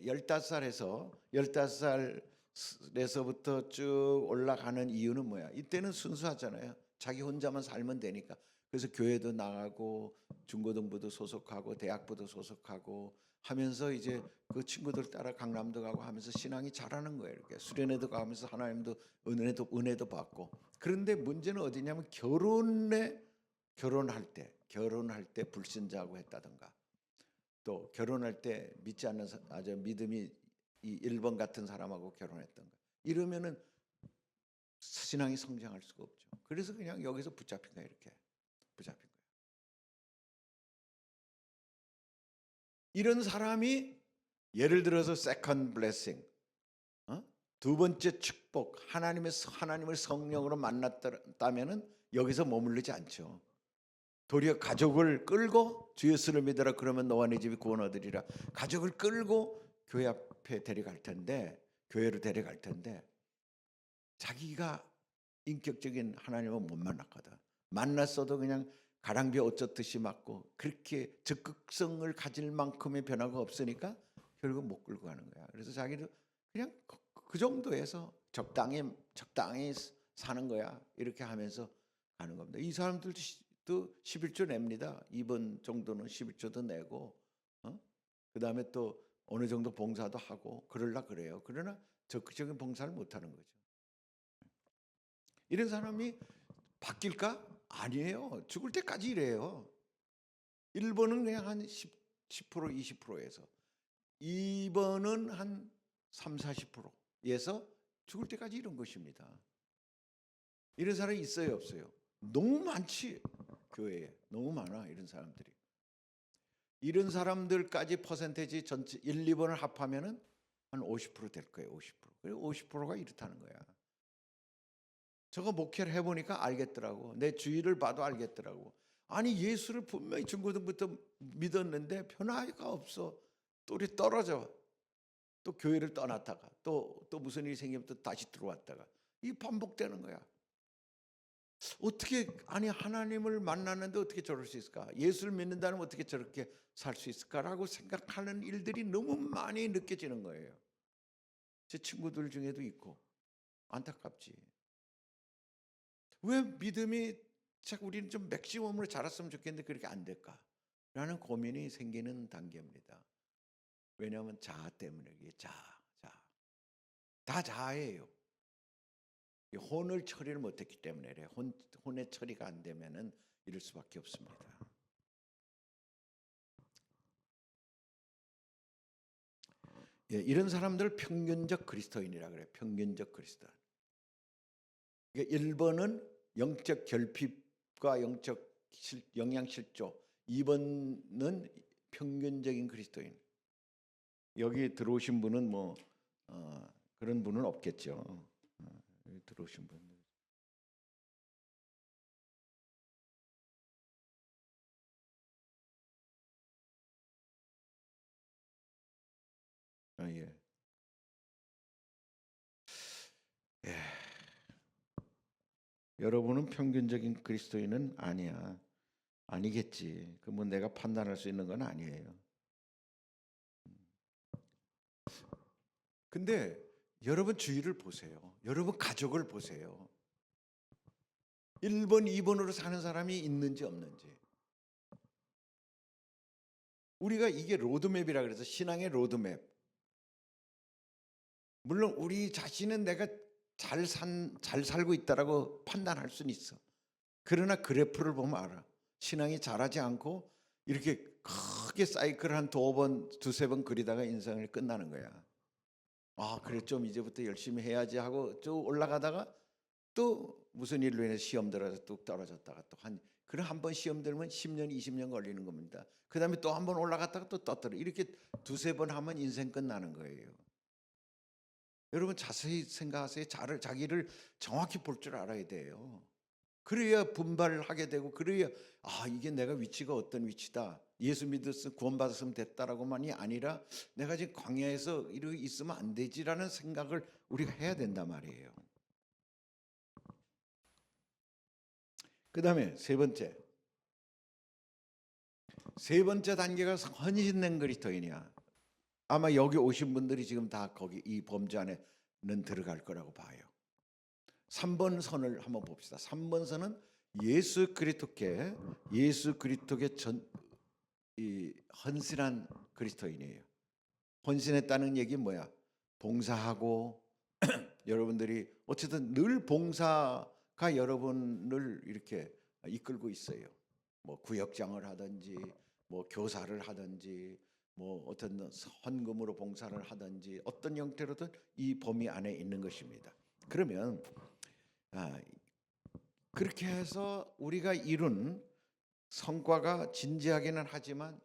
15살에서부터 쭉 올라가는 이유는 뭐야? 이때는 순수하잖아요. 자기 혼자만 살면 되니까. 그래서 교회도 나가고 중고등부도 소속하고 대학부도 소속하고 하면서 이제 그 친구들 따라 강남도 가고 하면서 신앙이 자라는 거예요. 이렇게 수련회도 가면서 하나님도 은혜도 받고. 그런데 문제는 어디냐면 결혼할 때 불신자하고 했다든가. 또 결혼할 때 믿지 않는 아주 믿음이 이 1번 같은 사람하고 결혼했던 거. 이러면은 신앙이 성장할 수가 없죠. 그래서 그냥 여기서 붙잡힌 거야. 이렇게 붙잡힌 거야. 이런 사람이 예를 들어서 세컨드 블레싱, 두 번째 축복, 하나님을 성령으로 만났다면은 여기서 머무르지 않죠. 도리어 가족을 끌고 주 예수를 믿어라 그러면 너와 네 집이 구원 얻으리라. 가족을 끌고 교회 앞에 데려갈 텐데, 교회로 데려갈 텐데 자기가 인격적인 하나님을 못 만났거든. 만났어도 그냥 가랑비에 어쩌듯이 맞고 그렇게 적극성을 가질 만큼의 변화가 없으니까 결국 못 끌고 가는 거야. 그래서 자기도 그냥 그 정도에서 적당히 사는 거야. 이렇게 하면서 가는 겁니다. 이 사람들도 11조 냅니다. 2번 정도는 11조도 내고, 그 다음에 또 어느 정도 봉사도 하고 그러려 그래요. 그러나 적극적인 봉사를 못 하는 거죠. 이런 사람이 바뀔까? 아니에요. 죽을 때까지 이래요. 1번은 그냥 한 10% 20%에서 2번은 한 3, 40%에서 죽을 때까지 이런 것입니다. 이런 사람이 있어요, 없어요? 너무 많지. 교회에 너무 많아 이런 사람들이. 이런 사람들까지 퍼센테이지 전체 1, 2번을 합하면은 한 50%될 거예요. 50%. 그리고 50%가 이렇다는 거야. 저거 목회를 해보니까 알겠더라고. 내 주위를 봐도 알겠더라고. 아니 예수를 분명히 중고등부터 믿었는데 변화가 없어. 또 우리 떨어져. 또 교회를 떠났다가 또 무슨 일이 생기면 또 다시 들어왔다가 이 반복되는 거야. 어떻게 아니 하나님을 만났는데 어떻게 저럴 수 있을까? 예수를 믿는다면 어떻게 저렇게 살 수 있을까라고 생각하는 일들이 너무 많이 느껴지는 거예요. 제 친구들 중에도 있고 안타깝지. 왜 믿음이 자꾸 우리는 좀 맥시멈으로 자랐으면 좋겠는데 그렇게 안 될까? 라는 고민이 생기는 단계입니다. 왜냐하면 자아 때문에 이게 다 자아예요. 혼을 처리를 못했기 때문에 그래. 혼의 처리가 안 되면은 이럴 수밖에 없습니다. 예, 이런 사람들 평균적 그리스도인이라 그래. 평균적 그리스도인. 그러니까 1번은 영적 결핍과 영적 영양 실조, 2번은 평균적인 그리스도인. 여기 들어오신 분은 뭐 그런 분은 없겠죠. 여기 들어오신 분. 예. 예. 여러분은 평균적인 그리스도인은 아니야. 아니겠지. 그 뭐 내가 판단할 수 있는 건 아니에요. 근데 여러분 주위를 보세요. 여러분 가족을 보세요. 1번, 2번으로 사는 사람이 있는지 없는지. 우리가 이게 로드맵이라 그래서 신앙의 로드맵. 물론 우리 자신은 내가 잘 살고 있다라고 판단할 수는 있어. 그러나 그래프를 보면 알아. 신앙이 자라지 않고 이렇게 크게 사이클을 한 2번, 2-3번 그리다가 인생을 끝나는 거야. 아, 그래 좀 이제부터 열심히 해야지 하고 쭉 올라가다가 또 무슨 일로 인해서 시험 들어서 뚝 떨어졌다가 또 그럼 한 번 시험 들면 10년, 20년 걸리는 겁니다. 그 다음에 또 한 번 올라갔다가 또 떠떨어. 이렇게 2-3번 하면 인생 끝나는 거예요. 여러분 자세히 생각하세요. 자기를 정확히 볼 줄 알아야 돼요. 그래야 분발을 하게 되고, 그래야 이게 내가 위치가 어떤 위치다. 예수 믿었어 구원받았으면 됐다라고만이 아니라 내가 지금 광야에서 이렇게 있으면 안 되지라는 생각을 우리가 해야 된단 말이에요. 그 다음에 세 번째 단계가 헌신된 그리스도인이야. 아마 여기 오신 분들이 지금 다 거기 이 범주 안에는 들어갈 거라고 봐요. 3번 선을 한번 봅시다. 3번 선은 예수 그리스도께 이 헌신한 그리스도인이에요. 헌신했다는 얘기 뭐야? 봉사하고 여러분들이 어쨌든 늘 봉사가 여러분을 이렇게 이끌고 있어요. 뭐 구역장을 하든지 뭐 교사를 하든지 뭐 어떤 헌금으로 봉사를 하든지 어떤 형태로든 이 범위 안에 있는 것입니다. 그러면 그렇게 해서 우리가 이룬 성과가 진지하기는 하지만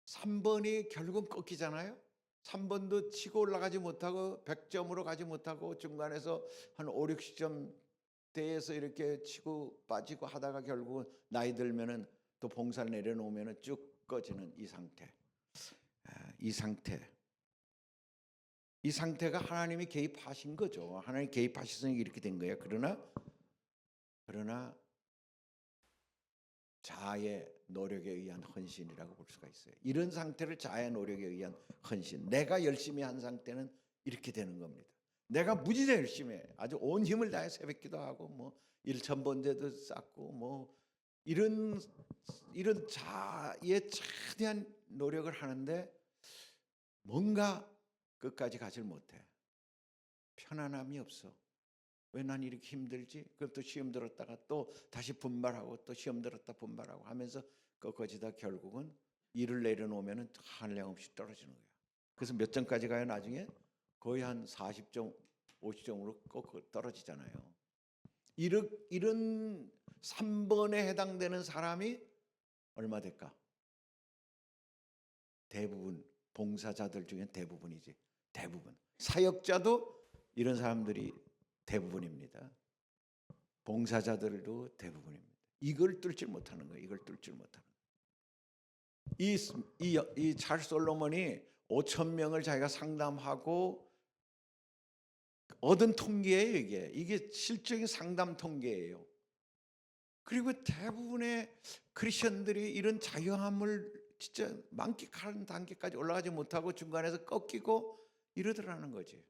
3번이 결국 꺾이잖아요. 3번도 치고 올라가지 못하고 100점으로 가지 못하고 중간에서 한 5, 60점 대에서 이렇게 치고 빠지고 하다가 결국은 나이 들면은 또 봉사를 내려놓으면은 쭉 꺼지는 이 상태. 이 상태가 하나님이 개입하신 거죠. 하나님 개입하셔서 이렇게 된 거예요. 그러나 자아의 노력에 의한 헌신이라고 볼 수가 있어요. 이런 상태를 자아의 노력에 의한 헌신. 내가 열심히 한 상태는 이렇게 되는 겁니다. 내가 무지개 열심히 해. 아주 온 힘을 다해 새벽기도 하고 뭐 1,000번제도 쌓고 뭐 이런 자아의 최대한 노력을 하는데 뭔가 끝까지 가질 못해. 편안함이 없어. 왜 난 이렇게 힘들지? 그럼 또 시험 들었다가 또 다시 분발하고 또 시험 들었다 분발하고 하면서 꺾어지다 결국은 일을 내려놓으면 한량없이 떨어지는 거야. 그래서 몇 점까지 가요? 나중에 거의 한 40점, 50점으로 꺾어 떨어지잖아요. 이런 3번에 해당되는 사람이 얼마 될까? 대부분 봉사자들 중에 대부분이지. 대부분. 사역자도 이런 사람들이 대부분입니다. 봉사자들도 대부분입니다. 이걸 뚫지 못하는 거예요. 이걸 뚫지 못하는 거예요. 이 찰스 솔로몬이 5,000명을 자기가 상담하고 얻은 통계예요. 이게 실적인 상담 통계예요. 그리고 대부분의 크리스천들이 이런 자유함을 진짜 만끽하는 단계까지 올라가지 못하고 중간에서 꺾이고 이러더라는 거지.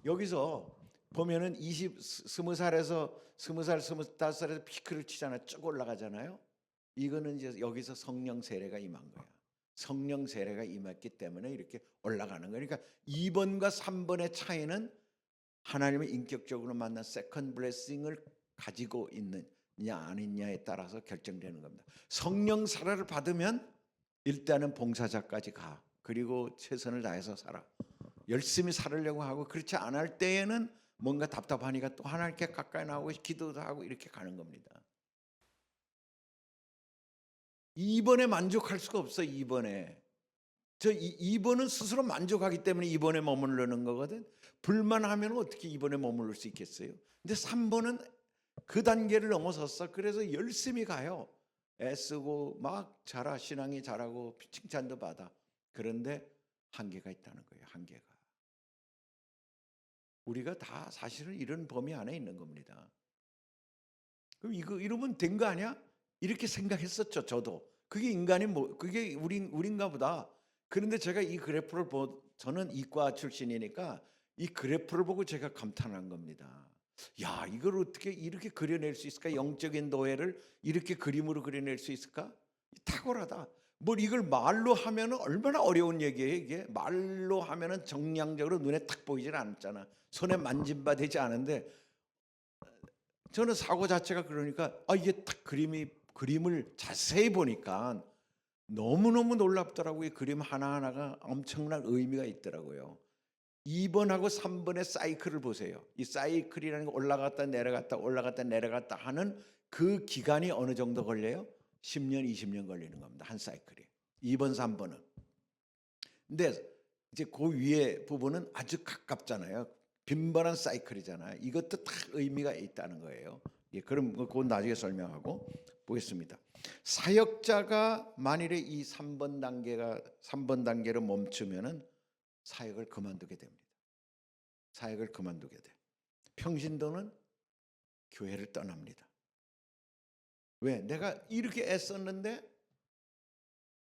여기서 보면은 20살에서 20살, 25살에서 피크를 치잖아요. 쭉 올라가잖아요. 이거는 이제 여기서 성령 세례가 임한 거야. 성령 세례가 임했기 때문에 이렇게 올라가는 거예요. 그러니까 2번과 3번의 차이는 하나님을 인격적으로 만난 세컨드 블레싱을 가지고 있느냐 아니냐에 따라서 결정되는 겁니다. 성령 살아를 받으면 일단은 봉사자까지 가. 그리고 최선을 다해서 살아. 열심히 살으려고 하고, 그렇지 않을 때에는 뭔가 답답하니까 또 하나님께 가까이 나오고 기도도 하고 이렇게 가는 겁니다. 2번에 만족할 수가 없어요. 2번에. 2번은 스스로 만족하기 때문에 2번에 머무르는 거거든. 불만하면 어떻게 2번에 머무를 수 있겠어요? 근데 3번은 그 단계를 넘어섰어. 그래서 열심히 가요. 애쓰고 막 신앙이 자라고 칭찬도 받아. 그런데 한계가 있다는 거예요. 한계가. 우리가 다 사실은 이런 범위 안에 있는 겁니다. 그럼 이러면 된 거 아니야? 이렇게 생각했었죠. 저도. 그게 인간이 그게 우린가 보다. 그런데 제가 이 그래프를 저는 이과 출신이니까 이 그래프를 보고 제가 감탄한 겁니다. 야, 이걸 어떻게 이렇게 그려낼 수 있을까? 영적인 노예를 이렇게 그림으로 그려낼 수 있을까? 탁월하다. 뭘 이걸 말로 하면 얼마나 어려운 얘기예요. 이게 말로 하면은 정량적으로 눈에 딱 보이질 않잖아. 손에 만진바 되지 않은데, 저는 사고 자체가 그러니까 이게 딱 그림을 자세히 보니까 너무너무 놀랍더라고요. 그림 하나하나가 엄청난 의미가 있더라고요. 2번하고 3번의 사이클을 보세요. 이 사이클이라는 게 올라갔다 내려갔다 올라갔다 내려갔다 하는 그 기간이 어느 정도 걸려요? 10년, 20년 걸리는 겁니다. 한 사이클이. 2번, 3번은. 근데 이제 그 위에 부분은 아주 가깝잖아요. 빈번한 사이클이잖아요. 이것도 다 의미가 있다는 거예요. 예, 그럼 그건 나중에 설명하고 보겠습니다. 사역자가 만일에 이 3번 단계를 멈추면은 사역을 그만두게 됩니다. 사역을 그만두게 돼. 평신도는 교회를 떠납니다. 왜? 내가 이렇게 애썼는데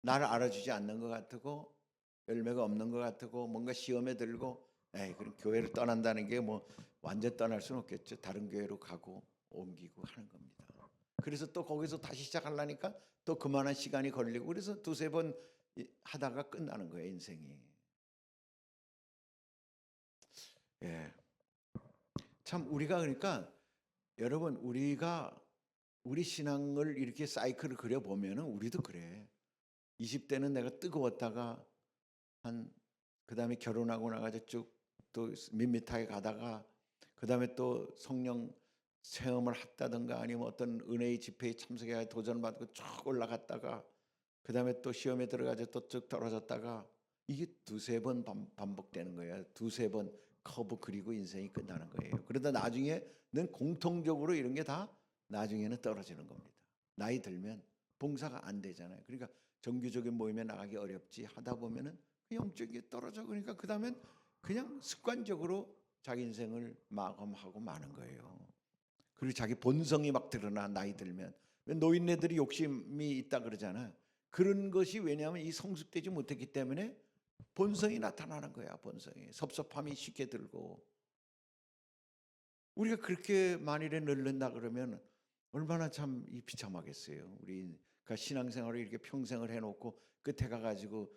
나를 알아주지 않는 것 같고 열매가 없는 것 같고 뭔가 시험에 들고, 그럼 교회를 떠난다는 게 뭐 완전 떠날 수는 없겠죠. 다른 교회로 가고 옮기고 하는 겁니다. 그래서 또 거기서 다시 시작하려니까 또 그만한 시간이 걸리고, 그래서 두세 번 하다가 끝나는 거예요, 인생이. 예. 참 우리가 그러니까 여러분, 우리 신앙을 이렇게 사이클을 그려보면은 우리도 그래. 20대는 내가 뜨거웠다가 그다음에 결혼하고 나가지고 쭉 또 밋밋하게 가다가, 그다음에 또 성령 체험을 했다든가 아니면 어떤 은혜의 집회에 참석해 도전받고 쭉 올라갔다가, 그다음에 또 시험에 들어가서 또 쭉 떨어졌다가, 이게 두세 번 반복되는 거예요. 두세 번 커브 그리고 인생이 끝나는 거예요. 그러다 나중에는 공통적으로 이런 게 다 나중에는 떨어지는 겁니다. 나이 들면 봉사가 안 되잖아요. 그러니까 정규적인 모임에 나가기 어렵지, 하다 보면은 영적이 떨어져. 그러니까 그다음엔 그냥 습관적으로 자기 인생을 마감하고 마는 거예요. 그리고 자기 본성이 막 드러나, 나이 들면. 노인네들이 욕심이 있다 그러잖아요. 그런 것이 왜냐하면 이 성숙되지 못했기 때문에 본성이 나타나는 거야. 본성이 섭섭함이 쉽게 들고. 우리가 그렇게 만일에 늙는다 그러면 얼마나 참 비참하겠어요. 우리가 신앙생활을 이렇게 평생을 해놓고 끝에 가가지고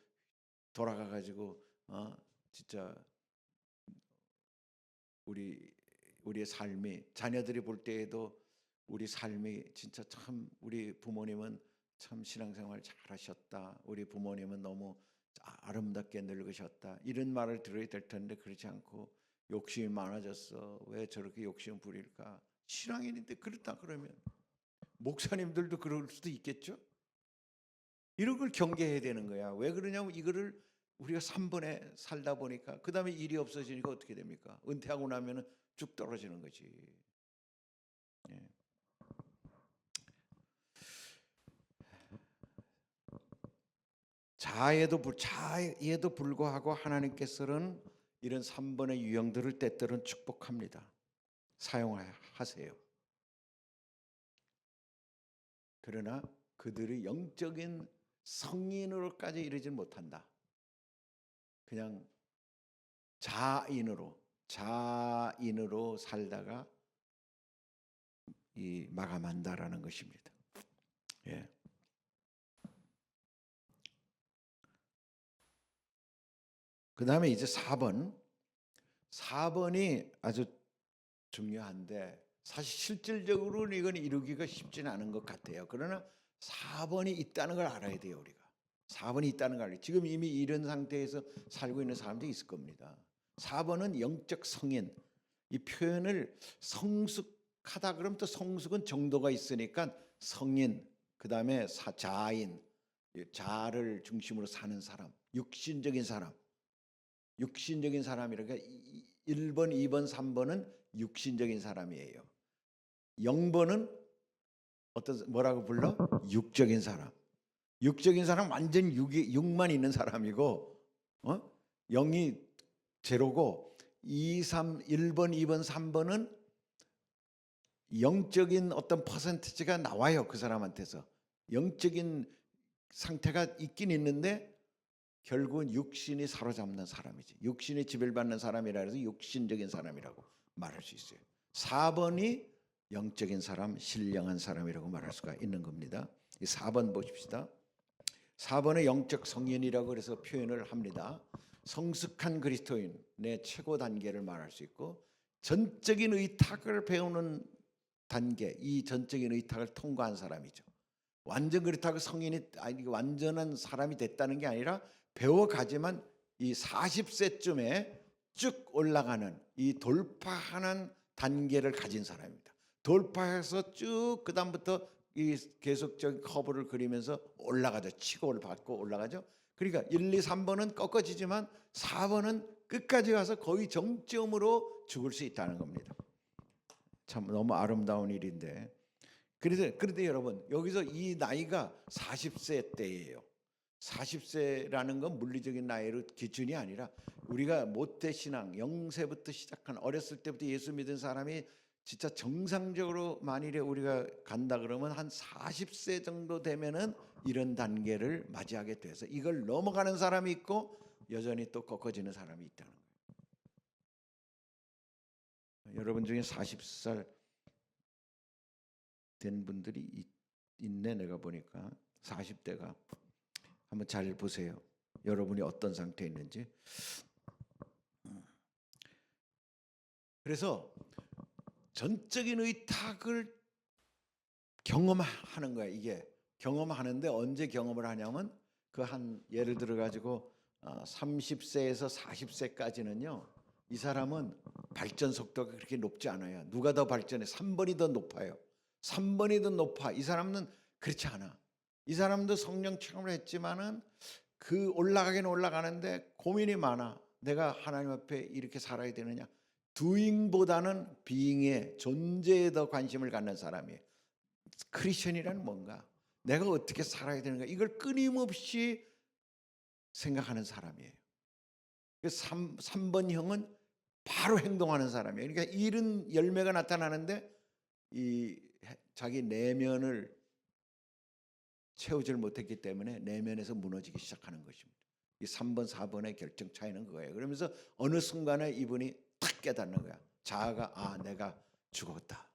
돌아가가지고 진짜 우리의 삶이, 자녀들이 볼 때에도 우리 삶이 진짜 참, 우리 부모님은 참 신앙생활 잘하셨다, 우리 부모님은 너무 아름답게 늙으셨다, 이런 말을 들어야 될 텐데 그렇지 않고 욕심이 많아졌어. 왜 저렇게 욕심 부릴까? 신앙인인데 그렇다 그러면 목사님들도 그럴 수도 있겠죠. 이런 걸 경계해야 되는 거야. 왜 그러냐면 이거를 우리가 3번에 살다 보니까 그 다음에 일이 없어지니까 어떻게 됩니까? 은퇴하고 나면은 쭉 떨어지는 거지. 예. 자에도 불구하고 하나님께서는 이런 3번의 유형들을 때때로는 축복합니다. 사용하세요. 그러나 그들이 영적인 성인으로까지 이르지 못한다. 그냥 자인으로 살다가 마감한다라는 것입니다. 예. 그 다음에 이제 4번이 아주 중요한데 사실 실질적으로는 이건 이루기가 쉽지는 않은 것 같아요. 그러나 4번이 있다는 걸 알아야 돼요. 우리가 4번이 있다는 걸 알아요. 지금 이미 이런 상태에서 살고 있는 사람들이 있을 겁니다. 4번은 영적 성인. 이 표현을 성숙하다 그러면 또 성숙은 정도가 있으니까 성인, 그 다음에 자아인, 자아를 중심으로 사는 사람, 육신적인 사람, 육신적인 사람이라니까 1번, 2번, 3번은 육신적인 사람이에요. 0번은 어떤 뭐라고 불러? 육적인 사람. 육적인 사람 완전 육만 있는 사람이고, 0이 제로고 2, 3, 1번, 2번, 3번은 영적인 어떤 퍼센티지가 나와요. 그 사람한테서 영적인 상태가 있긴 있는데 결국은 육신이 사로잡는 사람이지. 육신이 지배받는 사람이라 해서 육신적인 사람이라고 말할 수 있어요. 4번이 영적인 사람, 신령한 사람이라고 말할 수가 있는 겁니다. 이 4번 보십시다. 4번의 영적 성인이라고 그래서 표현을 합니다. 성숙한 그리스도인의 최고 단계를 말할 수 있고 전적인 의탁을 배우는 단계, 이 전적인 의탁을 통과한 사람이죠. 완전 그렇다고 성인이 아니 완전한 사람이 됐다는 게 아니라 배워가지만 이 40세쯤에 쭉 올라가는 이 돌파하는 단계를 가진 사람입니다. 돌파해서 쭉 그다음부터 이 계속적인 커브를 그리면서 올라가죠. 치고 받고 올라가죠. 그러니까 1, 2, 3번은 꺾어지지만 4번은 끝까지 가서 거의 정점으로 죽을 수 있다는 겁니다. 참 너무 아름다운 일인데 그런데 여러분 여기서 이 나이가 40세 때예요. 40세라는 건 물리적인 나이로 기준이 아니라 우리가 모태신앙 0세부터 시작한 어렸을 때부터 예수 믿은 사람이 진짜 정상적으로 만일에 우리가 간다 그러면 한 40세 정도 되면은 이런 단계를 맞이하게 돼서 이걸 넘어가는 사람이 있고 여전히 또 꺾어지는 사람이 있다는 거예요. 여러분 중에 40살 된 분들이 있네. 내가 보니까 40대가 한번 잘 보세요. 여러분이 어떤 상태에 있는지. 그래서 전적인 의탁을 경험하는 거야. 이게 경험하는데 언제 경험을 하냐면 그 한 예를 들어 가지고 30세에서 40세까지는요. 이 사람은 발전 속도가 그렇게 높지 않아요. 누가 더 발전해? 3번이 더 높아요. 3번이 더 높아. 이 사람은 그렇지 않아. 이 사람도 성령 체험을 했지만은 그 올라가긴 올라가는데 고민이 많아. 내가 하나님 앞에 이렇게 살아야 되느냐. doing보다는 being의 존재에 더 관심을 갖는 사람이에요. 크리스천이란 뭔가? 내가 어떻게 살아야 되는가? 이걸 끊임없이 생각하는 사람이에요. 3번형은 바로 행동하는 사람이에요. 그러니까 일은 열매가 나타나는데 이 자기 내면을 채우질 못했기 때문에 내면에서 무너지기 시작하는 것입니다. 이 3번, 4번의 결정 차이는 그거예요. 그러면서 어느 순간에 이분이 탁 깨닫는 거야. 자아가 내가 죽었다.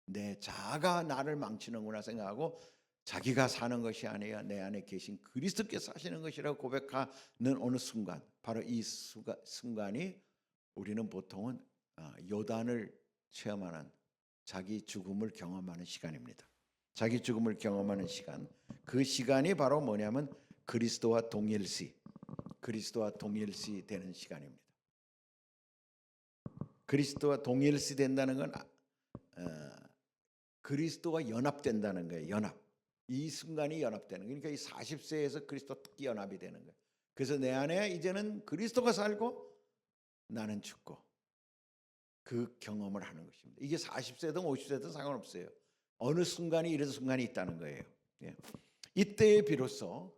내 자아가 나를 망치는구나 생각하고 자기가 사는 것이 아니라 내 안에 계신 그리스도께서 사시는 것이라고 고백하는 어느 순간, 바로 이 순간이 우리는 보통은 요단을 체험하는 자기 죽음을 경험하는 시간입니다. 자기 죽음을 경험하는 시간. 그 시간이 바로 뭐냐면 그리스도와 동일시 되는 시간입니다. 그리스도와 동일시 된다는 건 그리스도와 연합된다는 거예요. 연합. 이 순간이 연합되는 거예요. 그러니까 이 40세에서 그리스도 특히 연합이 되는 거예요. 그래서 내 안에 이제는 그리스도가 살고 나는 죽고 그 경험을 하는 것입니다. 이게 40세든 50세든 상관없어요. 어느 순간이 이런 순간이 있다는 거예요. 이때에 비로소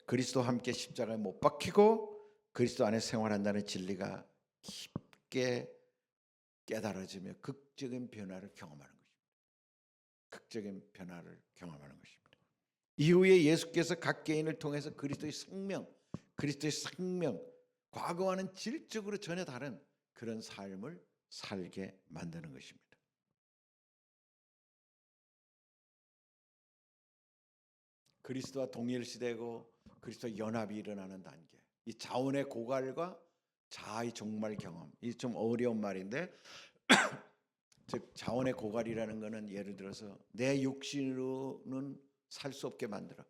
그리스도와 함께 십자가에 못 박히고 그리스도 안에 생활한다는 진리가 깊게 깨달아지며 극적인 변화를 경험하는 것입니다. 극적인 변화를 경험하는 것입니다. 이후에 예수께서 각 개인을 통해서 그리스도의 생명, 과거와는 질적으로 전혀 다른 그런 삶을 살게 만드는 것입니다. 그리스도와 동일시되고 그리스도 연합이 일어나는 단계. 이 자원의 고갈과 자아의 종말 경험. 이 좀 어려운 말인데 즉 자원의 고갈이라는 거는 예를 들어서 내 육신으로는 살 수 없게 만들어.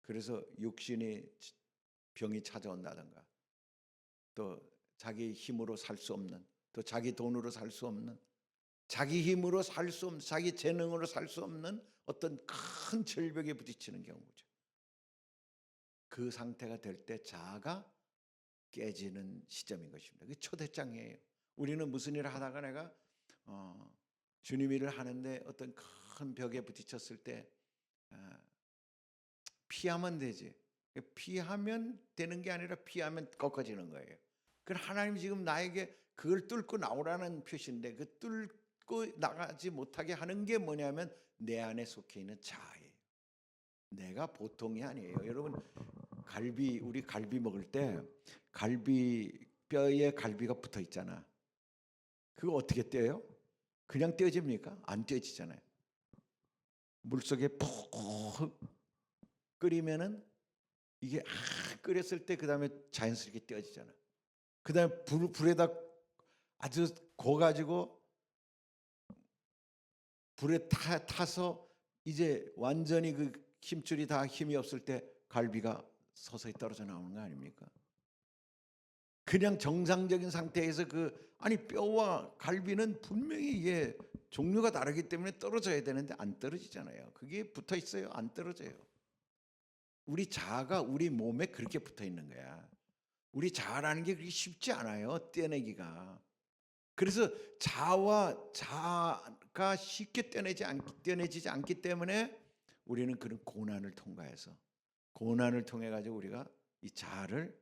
그래서 육신이 병이 찾아온다든가 또 자기 힘으로 살 수 없는 또 자기 돈으로 살 수 없는 자기 힘으로 살 수 없는 자기 재능으로 살 수 없는 어떤 큰 절벽에 부딪히는 경우죠. 그 상태가 될 때 자아가 깨지는 시점인 것입니다. 그게 초대장이에요. 우리는 무슨 일을 하다가 내가 주님 일을 하는데 어떤 큰 벽에 부딪혔을 때 피하면 되지. 피하면 되는 게 아니라 피하면 꺾어지는 거예요. 그럼 하나님 지금 나에게 그걸 뚫고 나오라는 표시인데 그 뚫고 나가지 못하게 하는 게 뭐냐면 내 안에 속해 있는 자아예요. 내가 보통이 아니에요. 여러분 우리 갈비 먹을 때 갈비 뼈에 갈비가 붙어 있잖아. 그거 어떻게 떼요? 그냥 떼어집니까? 안 떼어지잖아요. 물속에 푹 끓이면은 이게 끓였을 때 그다음에 자연스럽게 떼어지잖아. 그다음에 불에다 아주 고가지고 불에 타서 이제 완전히 그 힘줄이 다 힘이 없을 때 갈비가 서서히 떨어져 나오는 거 아닙니까? 그냥 정상적인 상태에서 아니 뼈와 갈비는 분명히 이게 종류가 다르기 때문에 떨어져야 되는데 안 떨어지잖아요. 그게 붙어 있어요. 안 떨어져요. 우리 자아가 우리 몸에 그렇게 붙어 있는 거야. 우리 자아라는 게 그렇게 쉽지 않아요. 떼내기가. 그래서 자아가 쉽게 떼내지지 않기 때문에 우리는 그런 고난을 통과해서 고난을 통해 가지고 우리가 이 자아를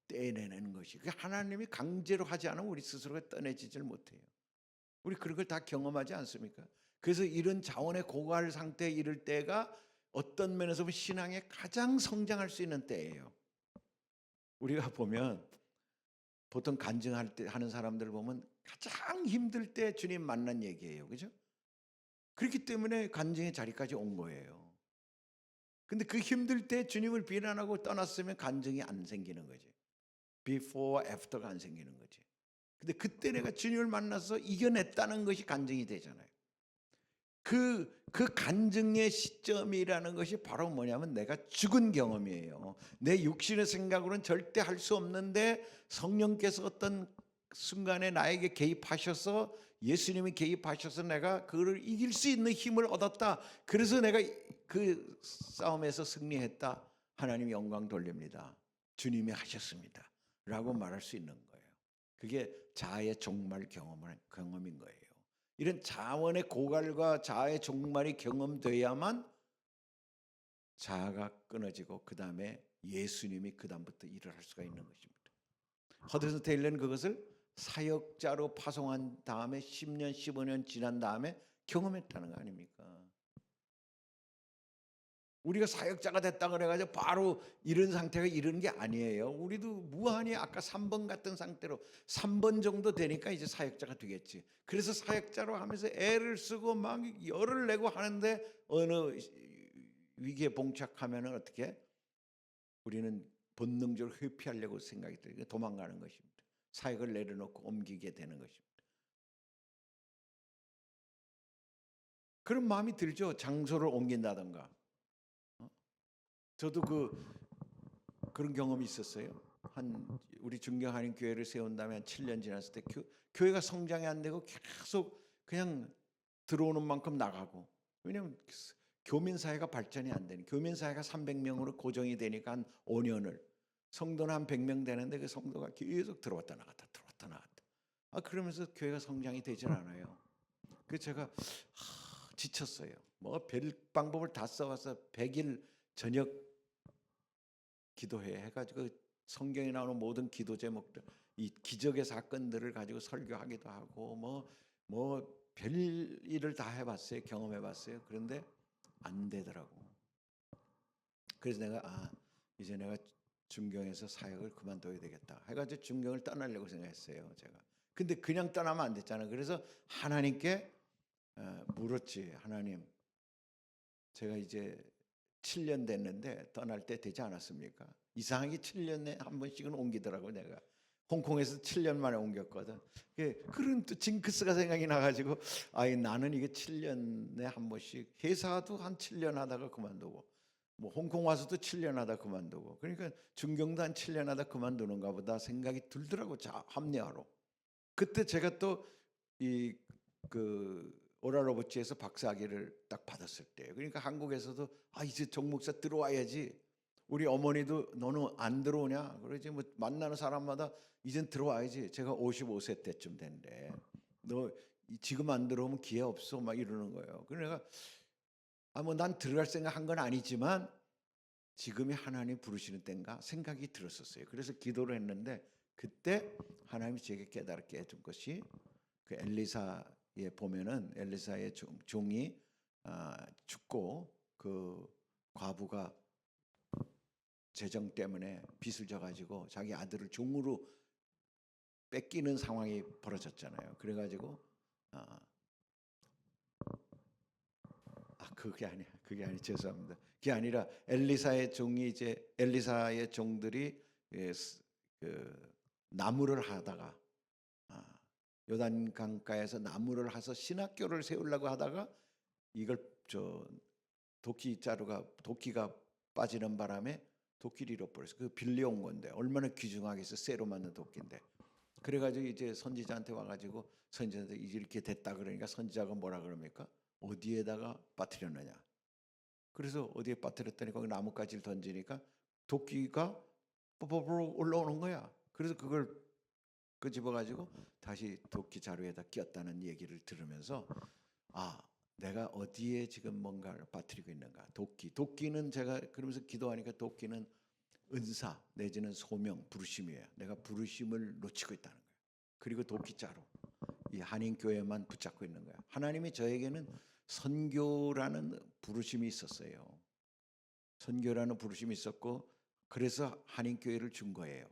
떼내는 것이 하나님이 강제로 하지 않으면 우리 스스로가 떼내지질 못해요. 우리 그런 걸 다 경험하지 않습니까? 그래서 이런 자원의 고갈 상태에 이를 때가 어떤 면에서 보면 신앙에 가장 성장할 수 있는 때예요. 우리가 보면 보통 간증할 때 하는 사람들 보면 가장 힘들 때 주님 만난 얘기예요. 그죠? 그렇기 때문에 간증의 자리까지 온 거예요. 근데 그 힘들 때 주님을 비난하고 떠났으면 간증이 안 생기는 거지. before, after가 안 생기는 거지. 근데 그때 내가 주님을 만나서 이겨냈다는 것이 간증이 되잖아요. 그 간증의 시점이라는 것이 바로 뭐냐면 내가 죽은 경험이에요. 내 육신의 생각으로는 절대 할 수 없는데 성령께서 어떤 순간에 나에게 개입하셔서 예수님이 개입하셔서 내가 그를 이길 수 있는 힘을 얻었다. 그래서 내가 그 싸움에서 승리했다. 하나님 영광 돌립니다. 주님이 하셨습니다. 라고 말할 수 있는 거예요. 그게 자아의 종말 경험인 거예요. 이런 자원의 고갈과 자아의 종말이 경험돼야만 자아가 끊어지고 그 다음에 예수님이 그 다음부터 일을 할 수가 있는 것입니다. 허드슨 테일러는 그것을 사역자로 파송한 다음에 10년, 15년 지난 다음에 경험했다는 거 아닙니까? 우리가 사역자가 됐다 그래가지고 바로 이런 상태가 이르는 게 아니에요. 우리도 무한히 아까 3번 같은 상태로 3번 정도 되니까 이제 사역자가 되겠지. 그래서 사역자로 하면서 애를 쓰고 막 열을 내고 하는데 어느 위기에 봉착하면은 어떻게? 우리는 본능적으로 회피하려고 생각이 들고 도망가는 것입니다. 사역을 내려놓고 옮기게 되는 것입니다. 그런 마음이 들죠. 장소를 옮긴다던가. 저도 그런 경험이 있었어요. 우리 존경하는 교회를 세운 다음에 한 7년 지났을 때 교회가 성장이 안 되고 계속 그냥 들어오는 만큼 나가고. 왜냐하면 교민사회가 발전이 안 되니 교민사회가 300명으로 고정이 되니까 한 5년을 성도는 한 100명 되는데 그 성도가 계속 들어왔다 나갔다. 그러면서 교회가 성장이 되질 않아요. 그래서 제가 지쳤어요. 뭐 별 방법을 다 써와서 100일 저녁 기도회 해가지고 성경에 나오는 모든 기도 제목들 이 기적의 사건들을 가지고 설교하기도 하고 뭐 별 일을 다 해봤어요. 경험해봤어요. 그런데 안 되더라고. 그래서 내가 이제 내가 중경에서 사역을 그만둬야 되겠다 해가지고 중경을 떠나려고 생각했어요. 제가. 근데 그냥 떠나면 안 됐잖아요. 그래서 하나님께 물었지. 하나님, 제가 이제 7년 됐는데 떠날 때 되지 않았습니까? 이상하게 7년에 한 번씩은 옮기더라고 내가. 홍콩에서 7년 만에 옮겼거든. 그런 또 징크스가 생각이 나가지고 나는 이게 7년에 한 번씩 회사도 한 7년 하다가 그만두고 뭐 홍콩 와서도 7년 하다 그만두고 그러니까 중경도 한 7년 하다 그만두는가 보다 생각이 들더라고. 합리화로. 그때 제가 또 이 오랄로버치에서 박사학위를 딱 받았을 때 그러니까 한국에서도 이제 정 목사 들어와야지. 우리 어머니도 너는 안 들어오냐? 그러지 뭐 만나는 사람마다 이젠 들어와야지. 제가 55세 때쯤 됐는데 너 지금 안 들어오면 기회 없어 막 이러는 거예요. 그러니까 뭐 난 들어갈 생각한 건 아니지만 지금이 하나님 부르시는 때인가 생각이 들었었어요. 그래서 기도를 했는데 그때 하나님이 제게 깨달게 해준 것이 그 엘리사에 보면은 엘리사의 종이 죽고 그 과부가 재정 때문에 빚을 져가지고 자기 아들을 종으로 뺏기는 상황이 벌어졌잖아요. 그래가지고 그게 아니 죄송합니다. 그게 아니라 엘리사의 종이 이제 엘리사의 종들이 나무를 하다가 요단 강가에서 나무를 해서 신학교를 세우려고 하다가 이걸 도끼가 빠지는 바람에 도끼를 잃어버렸어. 그 빌려온 건데 얼마나 귀중하겠어. 쇠로 만든 도끼인데. 그래가지고 이제 선지자한테 와가지고 선지자한테 이렇게 됐다 그러니까 선지자가 뭐라 그럽니까? 어디에다가 빠뜨렸느냐. 그래서 어디에 빠뜨렸더니 거기 나뭇가지를 던지니까 도끼가 뽀뽀뽀 올라오는 거야. 그래서 그걸 끄집어가지고 다시 도끼 자루에다 끼웠다는 얘기를 들으면서 내가 어디에 지금 뭔가를 빠뜨리고 있는가. 도끼는 제가 그러면서 기도하니까 도끼는 은사 내지는 소명, 부르심이에요. 내가 부르심을 놓치고 있다는 거예요. 그리고 도끼자루 이 한인교회만 붙잡고 있는 거예요. 하나님이 저에게는 선교라는 부르심이 있었어요. 선교라는 부르심이 있었고 그래서 한인교회를 준 거예요.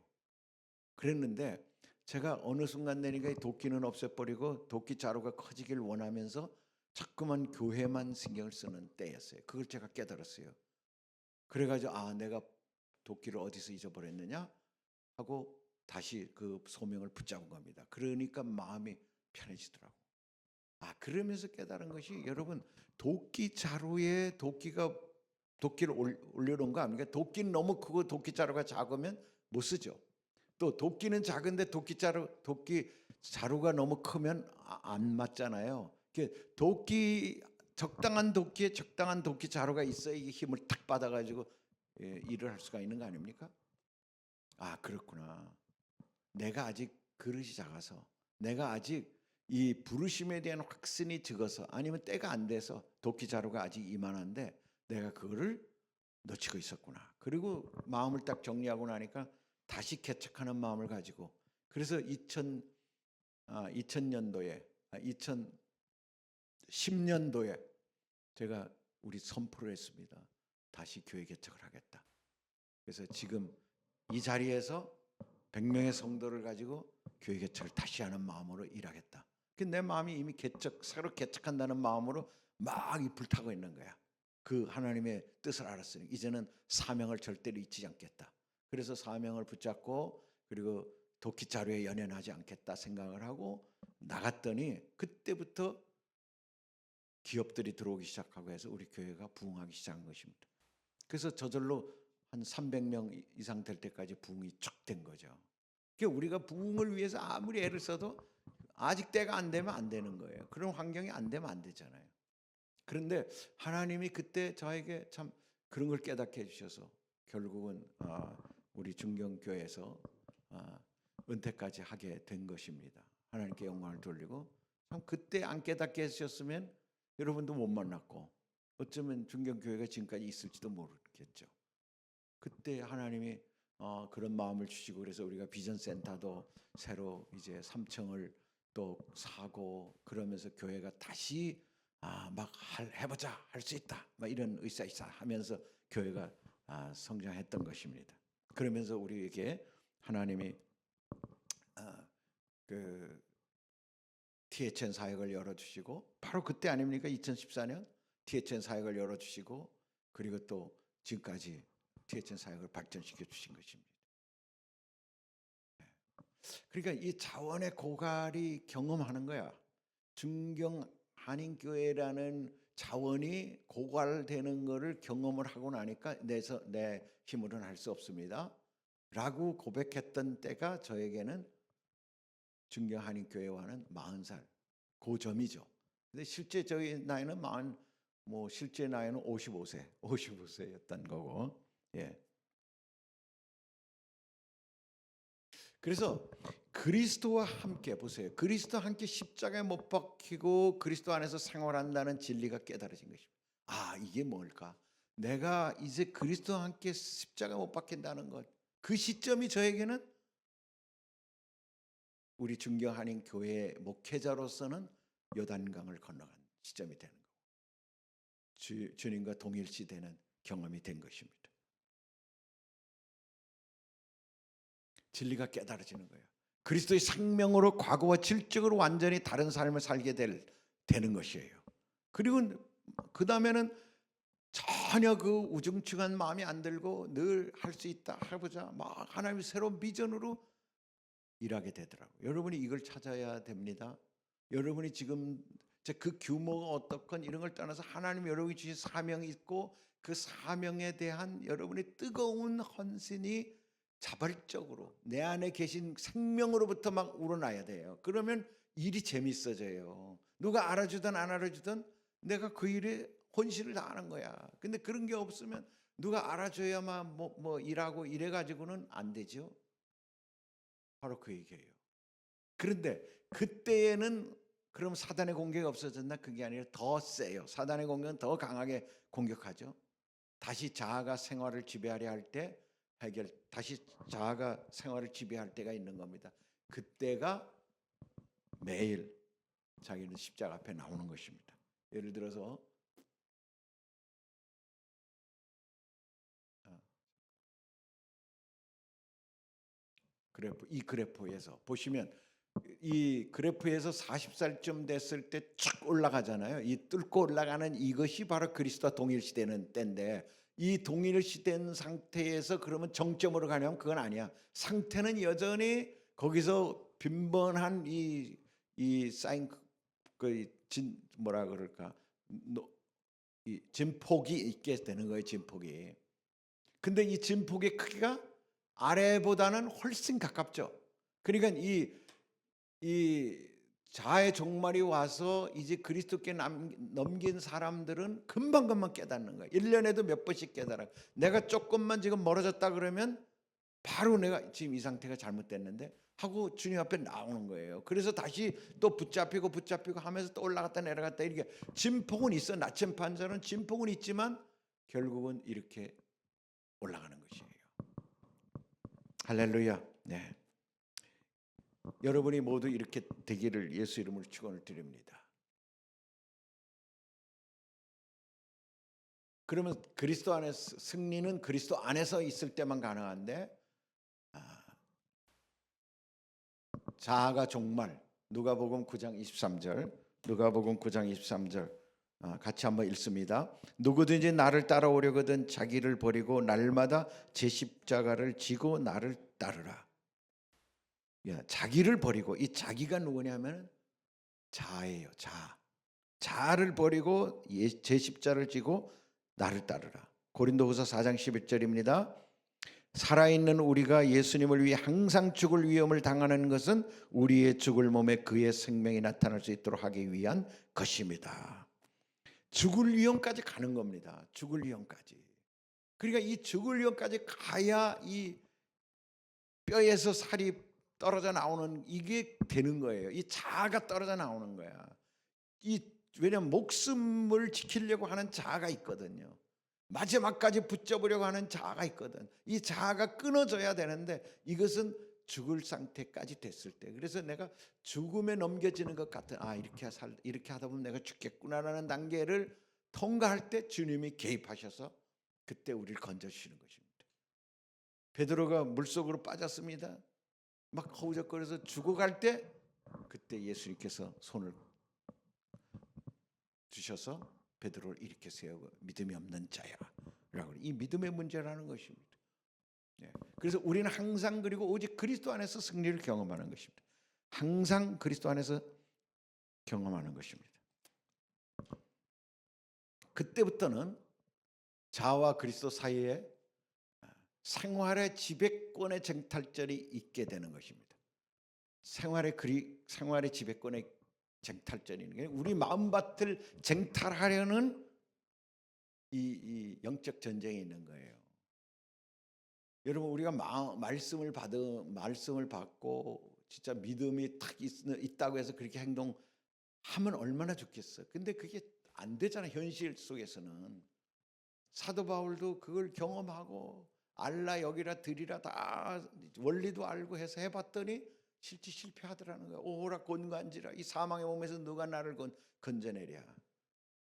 그랬는데 제가 어느 순간 되니까 도끼는 없애버리고 도끼자루가 커지길 원하면서 자꾸만 교회만 신경을 쓰는 때였어요. 그걸 제가 깨달았어요. 그래가지고 내가 도끼를 어디서 잊어버렸느냐 하고 다시 그 소명을 붙잡은 겁니다. 그러니까 마음이 편해지더라고. 그러면서 깨달은 것이 여러분 도끼자루에 도끼를 올려놓은 거 아닙니까? 도끼는 너무 크고 도끼자루가 작으면 못 쓰죠. 또 도끼는 작은데 도끼자루가 너무 크면 안 맞잖아요. 적당한 도끼에 적당한 도끼자루가 있어야 이 힘을 탁 받아가지고 일을 할 수가 있는 거 아닙니까? 그렇구나. 내가 아직 그릇이 작아서 내가 아직 이 부르심에 대한 확신이 적어서 아니면 때가 안 돼서 도끼자루가 아직 이만한데 내가 그거를 놓치고 있었구나. 그리고 마음을 딱 정리하고 나니까 다시 개척하는 마음을 가지고 그래서 2010년도에 제가 우리 선포를 했습니다. 다시 교회 개척을 하겠다. 그래서 지금 이 자리에서 100명의 성도를 가지고 교회 개척을 다시 하는 마음으로 일하겠다. 내 마음이 이미 새로 개척한다는 마음으로 막 불타고 있는 거야. 그 하나님의 뜻을 알았으니 이제는 사명을 절대로 잊지 않겠다. 그래서 사명을 붙잡고 그리고 도끼자루에 연연하지 않겠다 생각을 하고 나갔더니 그때부터 기업들이 들어오기 시작하고 해서 우리 교회가 부흥하기 시작한 것입니다. 그래서 저절로 한 300명 이상 될 때까지 부흥이 쭉 된 거죠. 그러니까 우리가 부흥을 위해서 아무리 애를 써도 아직 때가 안 되면 안 되는 거예요. 그런 환경이 안 되면 안 되잖아요. 그런데 하나님이 그때 저에게 참 그런 걸 깨닫게 해주셔서 결국은 우리 중경교회에서 은퇴까지 하게 된 것입니다. 하나님께 영광을 돌리고 참 그때 안 깨닫게 해주셨으면 여러분도 못 만났고 어쩌면 중경교회가 지금까지 있을지도 모르겠죠. 그때 하나님이 그런 마음을 주시고 그래서 우리가 비전센터도 새로 이제 3층을 또 사고 그러면서 교회가 다시 해보자 할 수 있다 막 이런 으쌰으쌰 하면서 교회가 성장했던 것입니다. 그러면서 우리에게 하나님이 그 THN 사역을 열어주시고 바로 그때 아닙니까? 2014년 THN 사역을 열어주시고 그리고 또 지금까지 THN 사역을 발전시켜 주신 것입니다. 그러니까 이 자원의 고갈이 경험하는 거야. 중경 한인교회라는 자원이 고갈되는 것을 경험을 하고 나니까 내 힘으로는 할 수 없습니다 라고 고백했던 때가 저에게는 중경 한인교회와는 40살 그 점이죠. 근데 실제 저희 나이는 실제 나이는 55세였던 거고. 예. 그래서 그리스도와 함께 보세요. 그리스도와 함께 십자가에 못 박히고 그리스도 안에서 생활한다는 진리가 깨달아진 것입니다. 아, 이게 뭘까? 내가 이제 그리스도와 함께 십자가에 못 박힌다는 것. 그 시점이 저에게는 우리 중경 한인 교회 목회자로서는 요단강을 건너간 시점이 되는 거고, 주님과 동일시되는 경험이 된 것입니다. 진리가 깨달아지는 거예요. 그리스도의 생명으로 과거와 질적으로 완전히 다른 삶을 살게 되는 것이에요. 그리고 그 다음에는 전혀 그 우중충한 마음이 안 들고 늘 할 수 있다 해보자 막 하나님의 새로운 비전으로 일하게 되더라고요. 여러분이 이걸 찾아야 됩니다. 여러분이 지금 그 규모가 어떻건 이런 걸 떠나서 하나님 여러분이 주신 사명이 있고 그 사명에 대한 여러분의 뜨거운 헌신이 자발적으로 내 안에 계신 생명으로부터 막 우러나야 돼요. 그러면 일이 재밌어져요. 누가 알아주든 안 알아주든 내가 그 일에 헌신을 다하는 거야. 근데 그런 게 없으면 누가 알아줘야만 뭐 일하고 이래 가지고는 안 되죠. 바로 그 얘기예요. 그런데 그때에는 그럼 사단의 공격이 없어졌나? 그게 아니라 더 세요. 사단의 공격은 더 강하게 공격하죠. 다시 자아가 생활을 지배하려 할 때 다시 자아가 생활을 지배할 때가 있는 겁니다. 그때가 매일 자기는 십자가 앞에 나오는 것입니다. 예를 들어서 이 그래프에서 보시면 이 그래프에서 40살쯤 됐을 때 쭉 올라가잖아요. 이 뚫고 올라가는 이것이 바로 그리스도와 동일시되는 때인데, 이 동일시된 상태에서 그러면 정점으로 가냐면 그건 아니야. 상태는 여전히 거기서 빈번한 이 사인 그진 뭐라 그럴까 이 진폭이 있게 되는 거예요. 진폭이. 근데 이 진폭의 크기가 아래보다는 훨씬 가깝죠. 그러니까 이 자아의 종말이 와서 이제 그리스도께 넘긴 사람들은 금방금방 깨닫는 거예요. 1년에도 몇 번씩 깨달아. 내가 조금만 지금 멀어졌다 그러면 바로 내가 지금 이 상태가 잘못됐는데 하고 주님 앞에 나오는 거예요. 그래서 다시 또 붙잡히고 하면서 또 올라갔다 내려갔다 이렇게 진폭은 있어. 나침반전은 진폭은 있지만 결국은 이렇게 올라가는 것이에요. 할렐루야. 네. 여러분이 모두 이렇게 되기를 예수 이름으로 축원을 드립니다. 그러면 그리스도 안에서 승리는 그리스도 안에서 있을 때만 가능한데, 자아가 종말. 누가복음 9장 23절. 누가복음 9장 23절. 같이 한번 읽습니다. 누구든지 나를 따라오려거든 자기를 버리고 날마다 제 십자가를 지고 나를 따르라. 자기를 버리고, 이 자기가 누구냐면 자아예요. 자아를 버리고 제 십자를 지고 나를 따르라. 고린도후서 4장 11절입니다. 살아있는 우리가 예수님을 위해 항상 죽을 위험을 당하는 것은 우리의 죽을 몸에 그의 생명이 나타날 수 있도록 하기 위한 것입니다. 죽을 위험까지 가는 겁니다. 죽을 위험까지. 그러니까 이 죽을 위험까지 가야 이 뼈에서 살이 떨어져 나오는 이게 되는 거예요. 이 자아가 떨어져 나오는 거야. 왜냐하면 목숨을 지키려고 하는 자아가 있거든요. 마지막까지 붙잡으려고 하는 자아가 있거든. 이 자아가 끊어져야 되는데 이것은 죽을 상태까지 됐을 때, 그래서 내가 죽음에 넘겨지는 것 같은 이렇게 하다 보면 내가 죽겠구나라는 단계를 통과할 때 주님이 개입하셔서 그때 우리를 건져주시는 것입니다. 베드로가 물속으로 빠졌습니다. 막 허우적거려서 죽어갈 때 그때 예수님께서 손을 주셔서 베드로를 일으켜 세우고 믿음이 없는 자야 라고, 이 믿음의 문제라는 것입니다. 예. 그래서 우리는 항상 그리고 오직 그리스도 안에서 승리를 경험하는 것입니다. 항상 그리스도 안에서 경험하는 것입니다. 그때부터는 자아와 그리스도 사이에 생활의 지배권의 쟁탈전이 있게 되는 것입니다. 생활의 지배권의 쟁탈전이는 게 우리 마음밭을 쟁탈하려는 이 영적 전쟁이 있는 거예요. 여러분 우리가 말씀을 받고 진짜 믿음이 탁 있다고 해서 그렇게 행동하면 얼마나 좋겠어. 근데 그게 안 되잖아. 현실 속에서는. 사도 바울도 그걸 경험하고 알라 여기라 들이라 다 원리도 알고 해서 해봤더니 실제 실패하더라는 거야. 오호라 곤관지라 이 사망의 몸에서 누가 나를 건져내랴.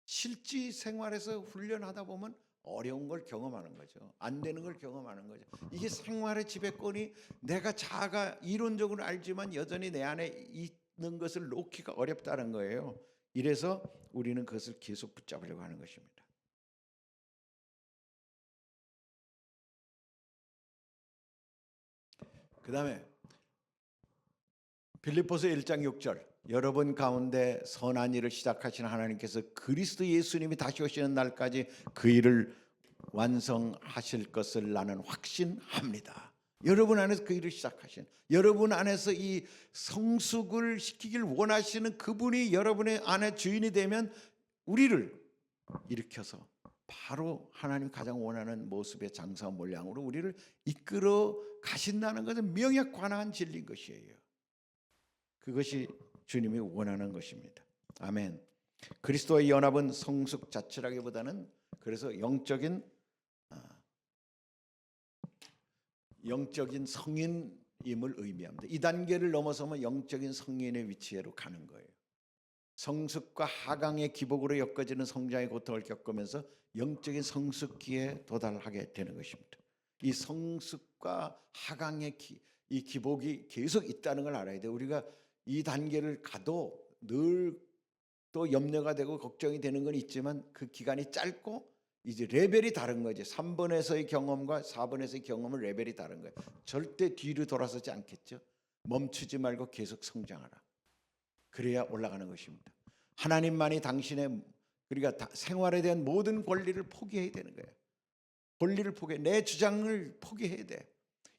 실제 생활에서 훈련하다 보면 어려운 걸 경험하는 거죠. 안 되는 걸 경험하는 거죠. 이게 생활의 지배권이 내가 자아가 이론적으로 알지만 여전히 내 안에 있는 것을 놓기가 어렵다는 거예요. 이래서 우리는 그것을 계속 붙잡으려고 하는 것입니다. 그 다음에 빌립보서 1장 6절 여러분 가운데 선한 일을 시작하신 하나님께서 그리스도 예수님이 다시 오시는 날까지 그 일을 완성하실 것을 나는 확신합니다. 여러분 안에서 그 일을 시작하신, 여러분 안에서 이 성숙을 시키길 원하시는 그분이 여러분의 안에 주인이 되면 우리를 일으켜서 바로 하나님 가장 원하는 모습의 장사와 몰량으로 우리를 이끌어 가신다는 것은 명약관한 진리인 것이에요. 그것이 주님이 원하는 것입니다. 아멘. 그리스도의 연합은 성숙 자체라기보다는 그래서 영적인 성인임을 의미합니다. 이 단계를 넘어서면 영적인 성인의 위치로 가는 거예요. 성숙과 하강의 기복으로 엮어지는 성장의 고통을 겪으면서 영적인 성숙기에 도달하게 되는 것입니다. 이 성숙과 하강의 이 기복이 계속 있다는 걸 알아야 돼요. 우리가 이 단계를 가도 늘 또 염려가 되고 걱정이 되는 건 있지만 그 기간이 짧고 이제 레벨이 다른 거지. 3번에서의 경험과 4번에서의 경험은 레벨이 다른 거예요. 절대 뒤로 돌아서지 않겠죠. 멈추지 말고 계속 성장하라. 그래야 올라가는 것입니다. 하나님만이 당신의 그러니까 생활에 대한 모든 권리를 포기해야 되는 거예요. 권리를 포기해. 내 주장을 포기해야 돼.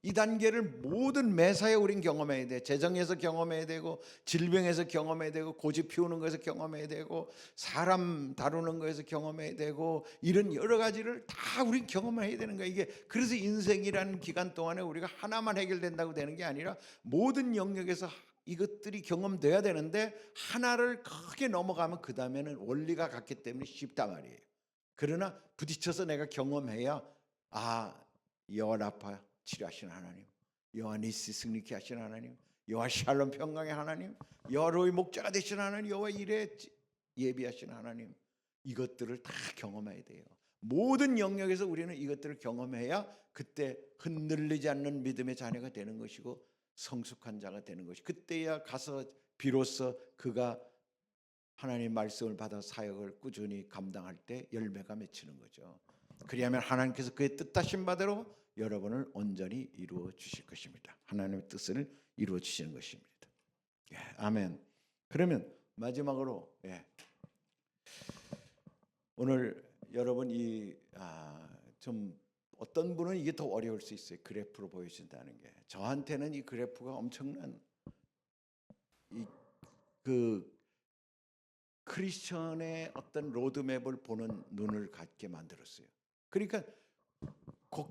이 단계를 모든 매사에 우린 경험해야 돼. 재정에서 경험해야 되고 질병에서 경험해야 되고 고집 피우는 것에서 경험해야 되고 사람 다루는 것에서 경험해야 되고 이런 여러 가지를 다 우린 경험해야 되는 거야. 이게 그래서 인생이라는 기간 동안에 우리가 하나만 해결된다고 되는 게 아니라 모든 영역에서 이것들이 경험돼야 되는데 하나를 크게 넘어가면 그 다음에는 원리가 같기 때문에 쉽단 말이에요. 그러나 부딪혀서 내가 경험해야 여호와 라파 치료하시는 하나님, 여호와 니시 승리케 하시는 하나님, 여호와 샬롬 평강의 하나님, 여호와 로이 목자가 되시는 하나님, 여호와 일에 예비하시는 하나님, 이것들을 다 경험해야 돼요. 모든 영역에서 우리는 이것들을 경험해야 그때 흔들리지 않는 믿음의 자녀가 되는 것이고 성숙한 자가 되는 것이 그때야 가서 비로소 그가 하나님 말씀을 받아 사역을 꾸준히 감당할 때 열매가 맺히는 거죠. 그리하면 하나님께서 그의 뜻하신 바대로 여러분을 온전히 이루어 주실 것입니다. 하나님의 뜻을 이루어 주시는 것입니다. 예, 아멘. 그러면 마지막으로 오늘 여러분 좀 어떤 분은 이게 더 어려울 수 있어요. 그래프로 보여준다는 게 저한테는 이 그래프가 엄청난 크리스천의 어떤 로드맵을 보는 눈을 갖게 만들었어요. 그러니까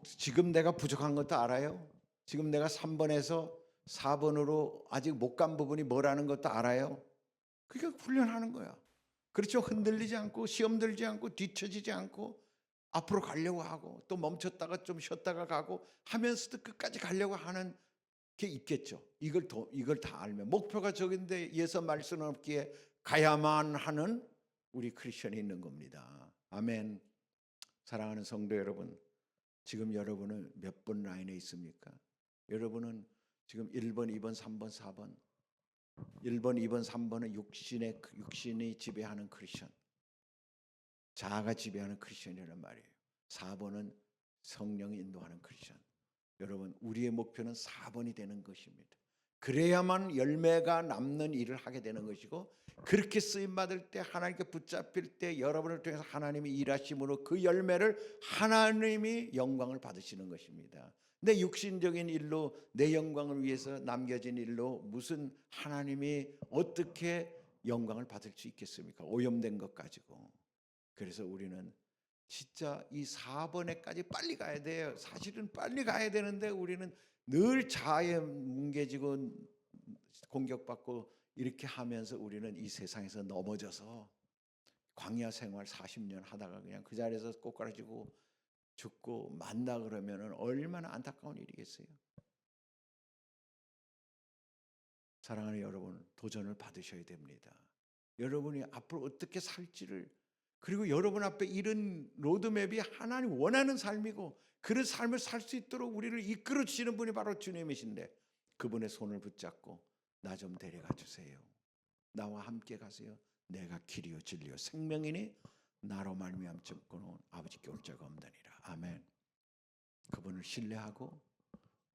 지금 내가 부족한 것도 알아요. 지금 내가 3번에서 4번으로 아직 못 간 부분이 뭐라는 것도 알아요. 그러니까 훈련하는 거야. 그렇죠. 흔들리지 않고 시험 들지 않고 뒤처지지 않고 앞으로 가려고 하고 또 멈췄다가 좀 쉬었다가 가고 하면서도 끝까지 가려고 하는 게 있겠죠. 이걸 다 알면 목표가 저긴데 예서 말 수는 없기에 가야만 하는 우리 크리스천이 있는 겁니다. 아멘. 사랑하는 성도 여러분, 지금 여러분은 몇 번 라인에 있습니까? 여러분은 지금 1번, 2번, 3번, 4번 1번, 2번, 3번은 육신이 지배하는 크리스천, 자아가 지배하는 크리스천이란 말이에요. 4번은 성령이 인도하는 크리스천. 여러분, 우리의 목표는 4번이 되는 것입니다. 그래야만 열매가 남는 일을 하게 되는 것이고, 그렇게 쓰임 받을 때, 하나님께 붙잡힐 때 여러분을 통해서 하나님이 일하심으로 그 열매를 하나님이 영광을 받으시는 것입니다. 내 육신적인 일로, 내 영광을 위해서 남겨진 일로 무슨 하나님이 어떻게 영광을 받을 수 있겠습니까? 오염된 것 가지고. 그래서 우리는 진짜 이 4번에까지 빨리 가야 돼요. 사실은 빨리 가야 되는데 우리는 늘 자아에 뭉개지고 공격받고 이렇게 하면서 우리는 이 세상에서 넘어져서 광야 생활 40년 하다가 그냥 그 자리에서 꼬꾸라지고 죽고 만다 그러면은 얼마나 안타까운 일이겠어요. 사랑하는 여러분, 도전을 받으셔야 됩니다. 여러분이 앞으로 어떻게 살지를, 그리고 여러분 앞에 이런 로드맵이 하나님 원하는 삶이고 그런 삶을 살 수 있도록 우리를 이끌어 주시는 분이 바로 주님이신데, 그분의 손을 붙잡고 나 좀 데려가 주세요. 나와 함께 가세요. 내가 길이요 진리요 생명이니 나로 말미암아 끊어온 아버지께 올 자가 없느니라. 아멘. 그분을 신뢰하고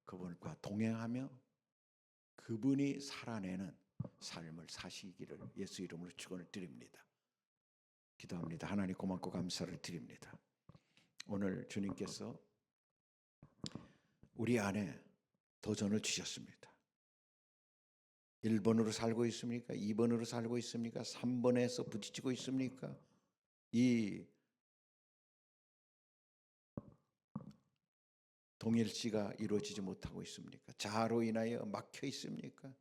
그분과 동행하며 그분이 살아내는 삶을 사시기를 예수 이름으로 축원을 드립니다. 기도합니다. 하나님 고맙고 감사를 드립니다. 오늘 주님께서 우리 안에 도전을 주셨습니다. 1번으로 살고 있습니까? 2번으로 살고 있습니까? 3번에서 부딪히고 있습니까? 이 동일시가 이루어지지 못하고 있습니까? 자아로 인하여 막혀 있습니까?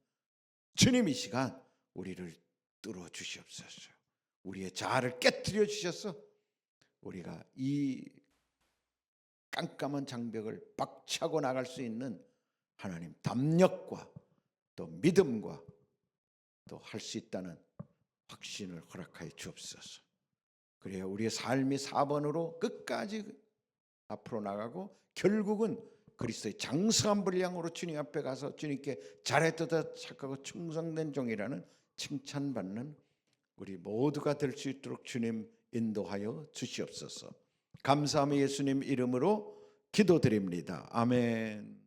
주님 이 시간 우리를 뚫어 주시옵소서. 우리의 자아를 깨뜨려 주셔서 우리가 이 깜깜한 장벽을 박차고 나갈 수 있는 하나님 담력과 또 믿음과 또 할 수 있다는 확신을 허락하여 주옵소서. 그래야 우리의 삶이 4번으로 끝까지 앞으로 나가고 결국은 그리스도의 장성한 분량으로 주님 앞에 가서 주님께 잘했다 착하고 충성된 종이라는 칭찬받는 우리 모두가 될 수 있도록 주님 인도하여 주시옵소서. 감사하며 예수님 이름으로 기도드립니다. 아멘.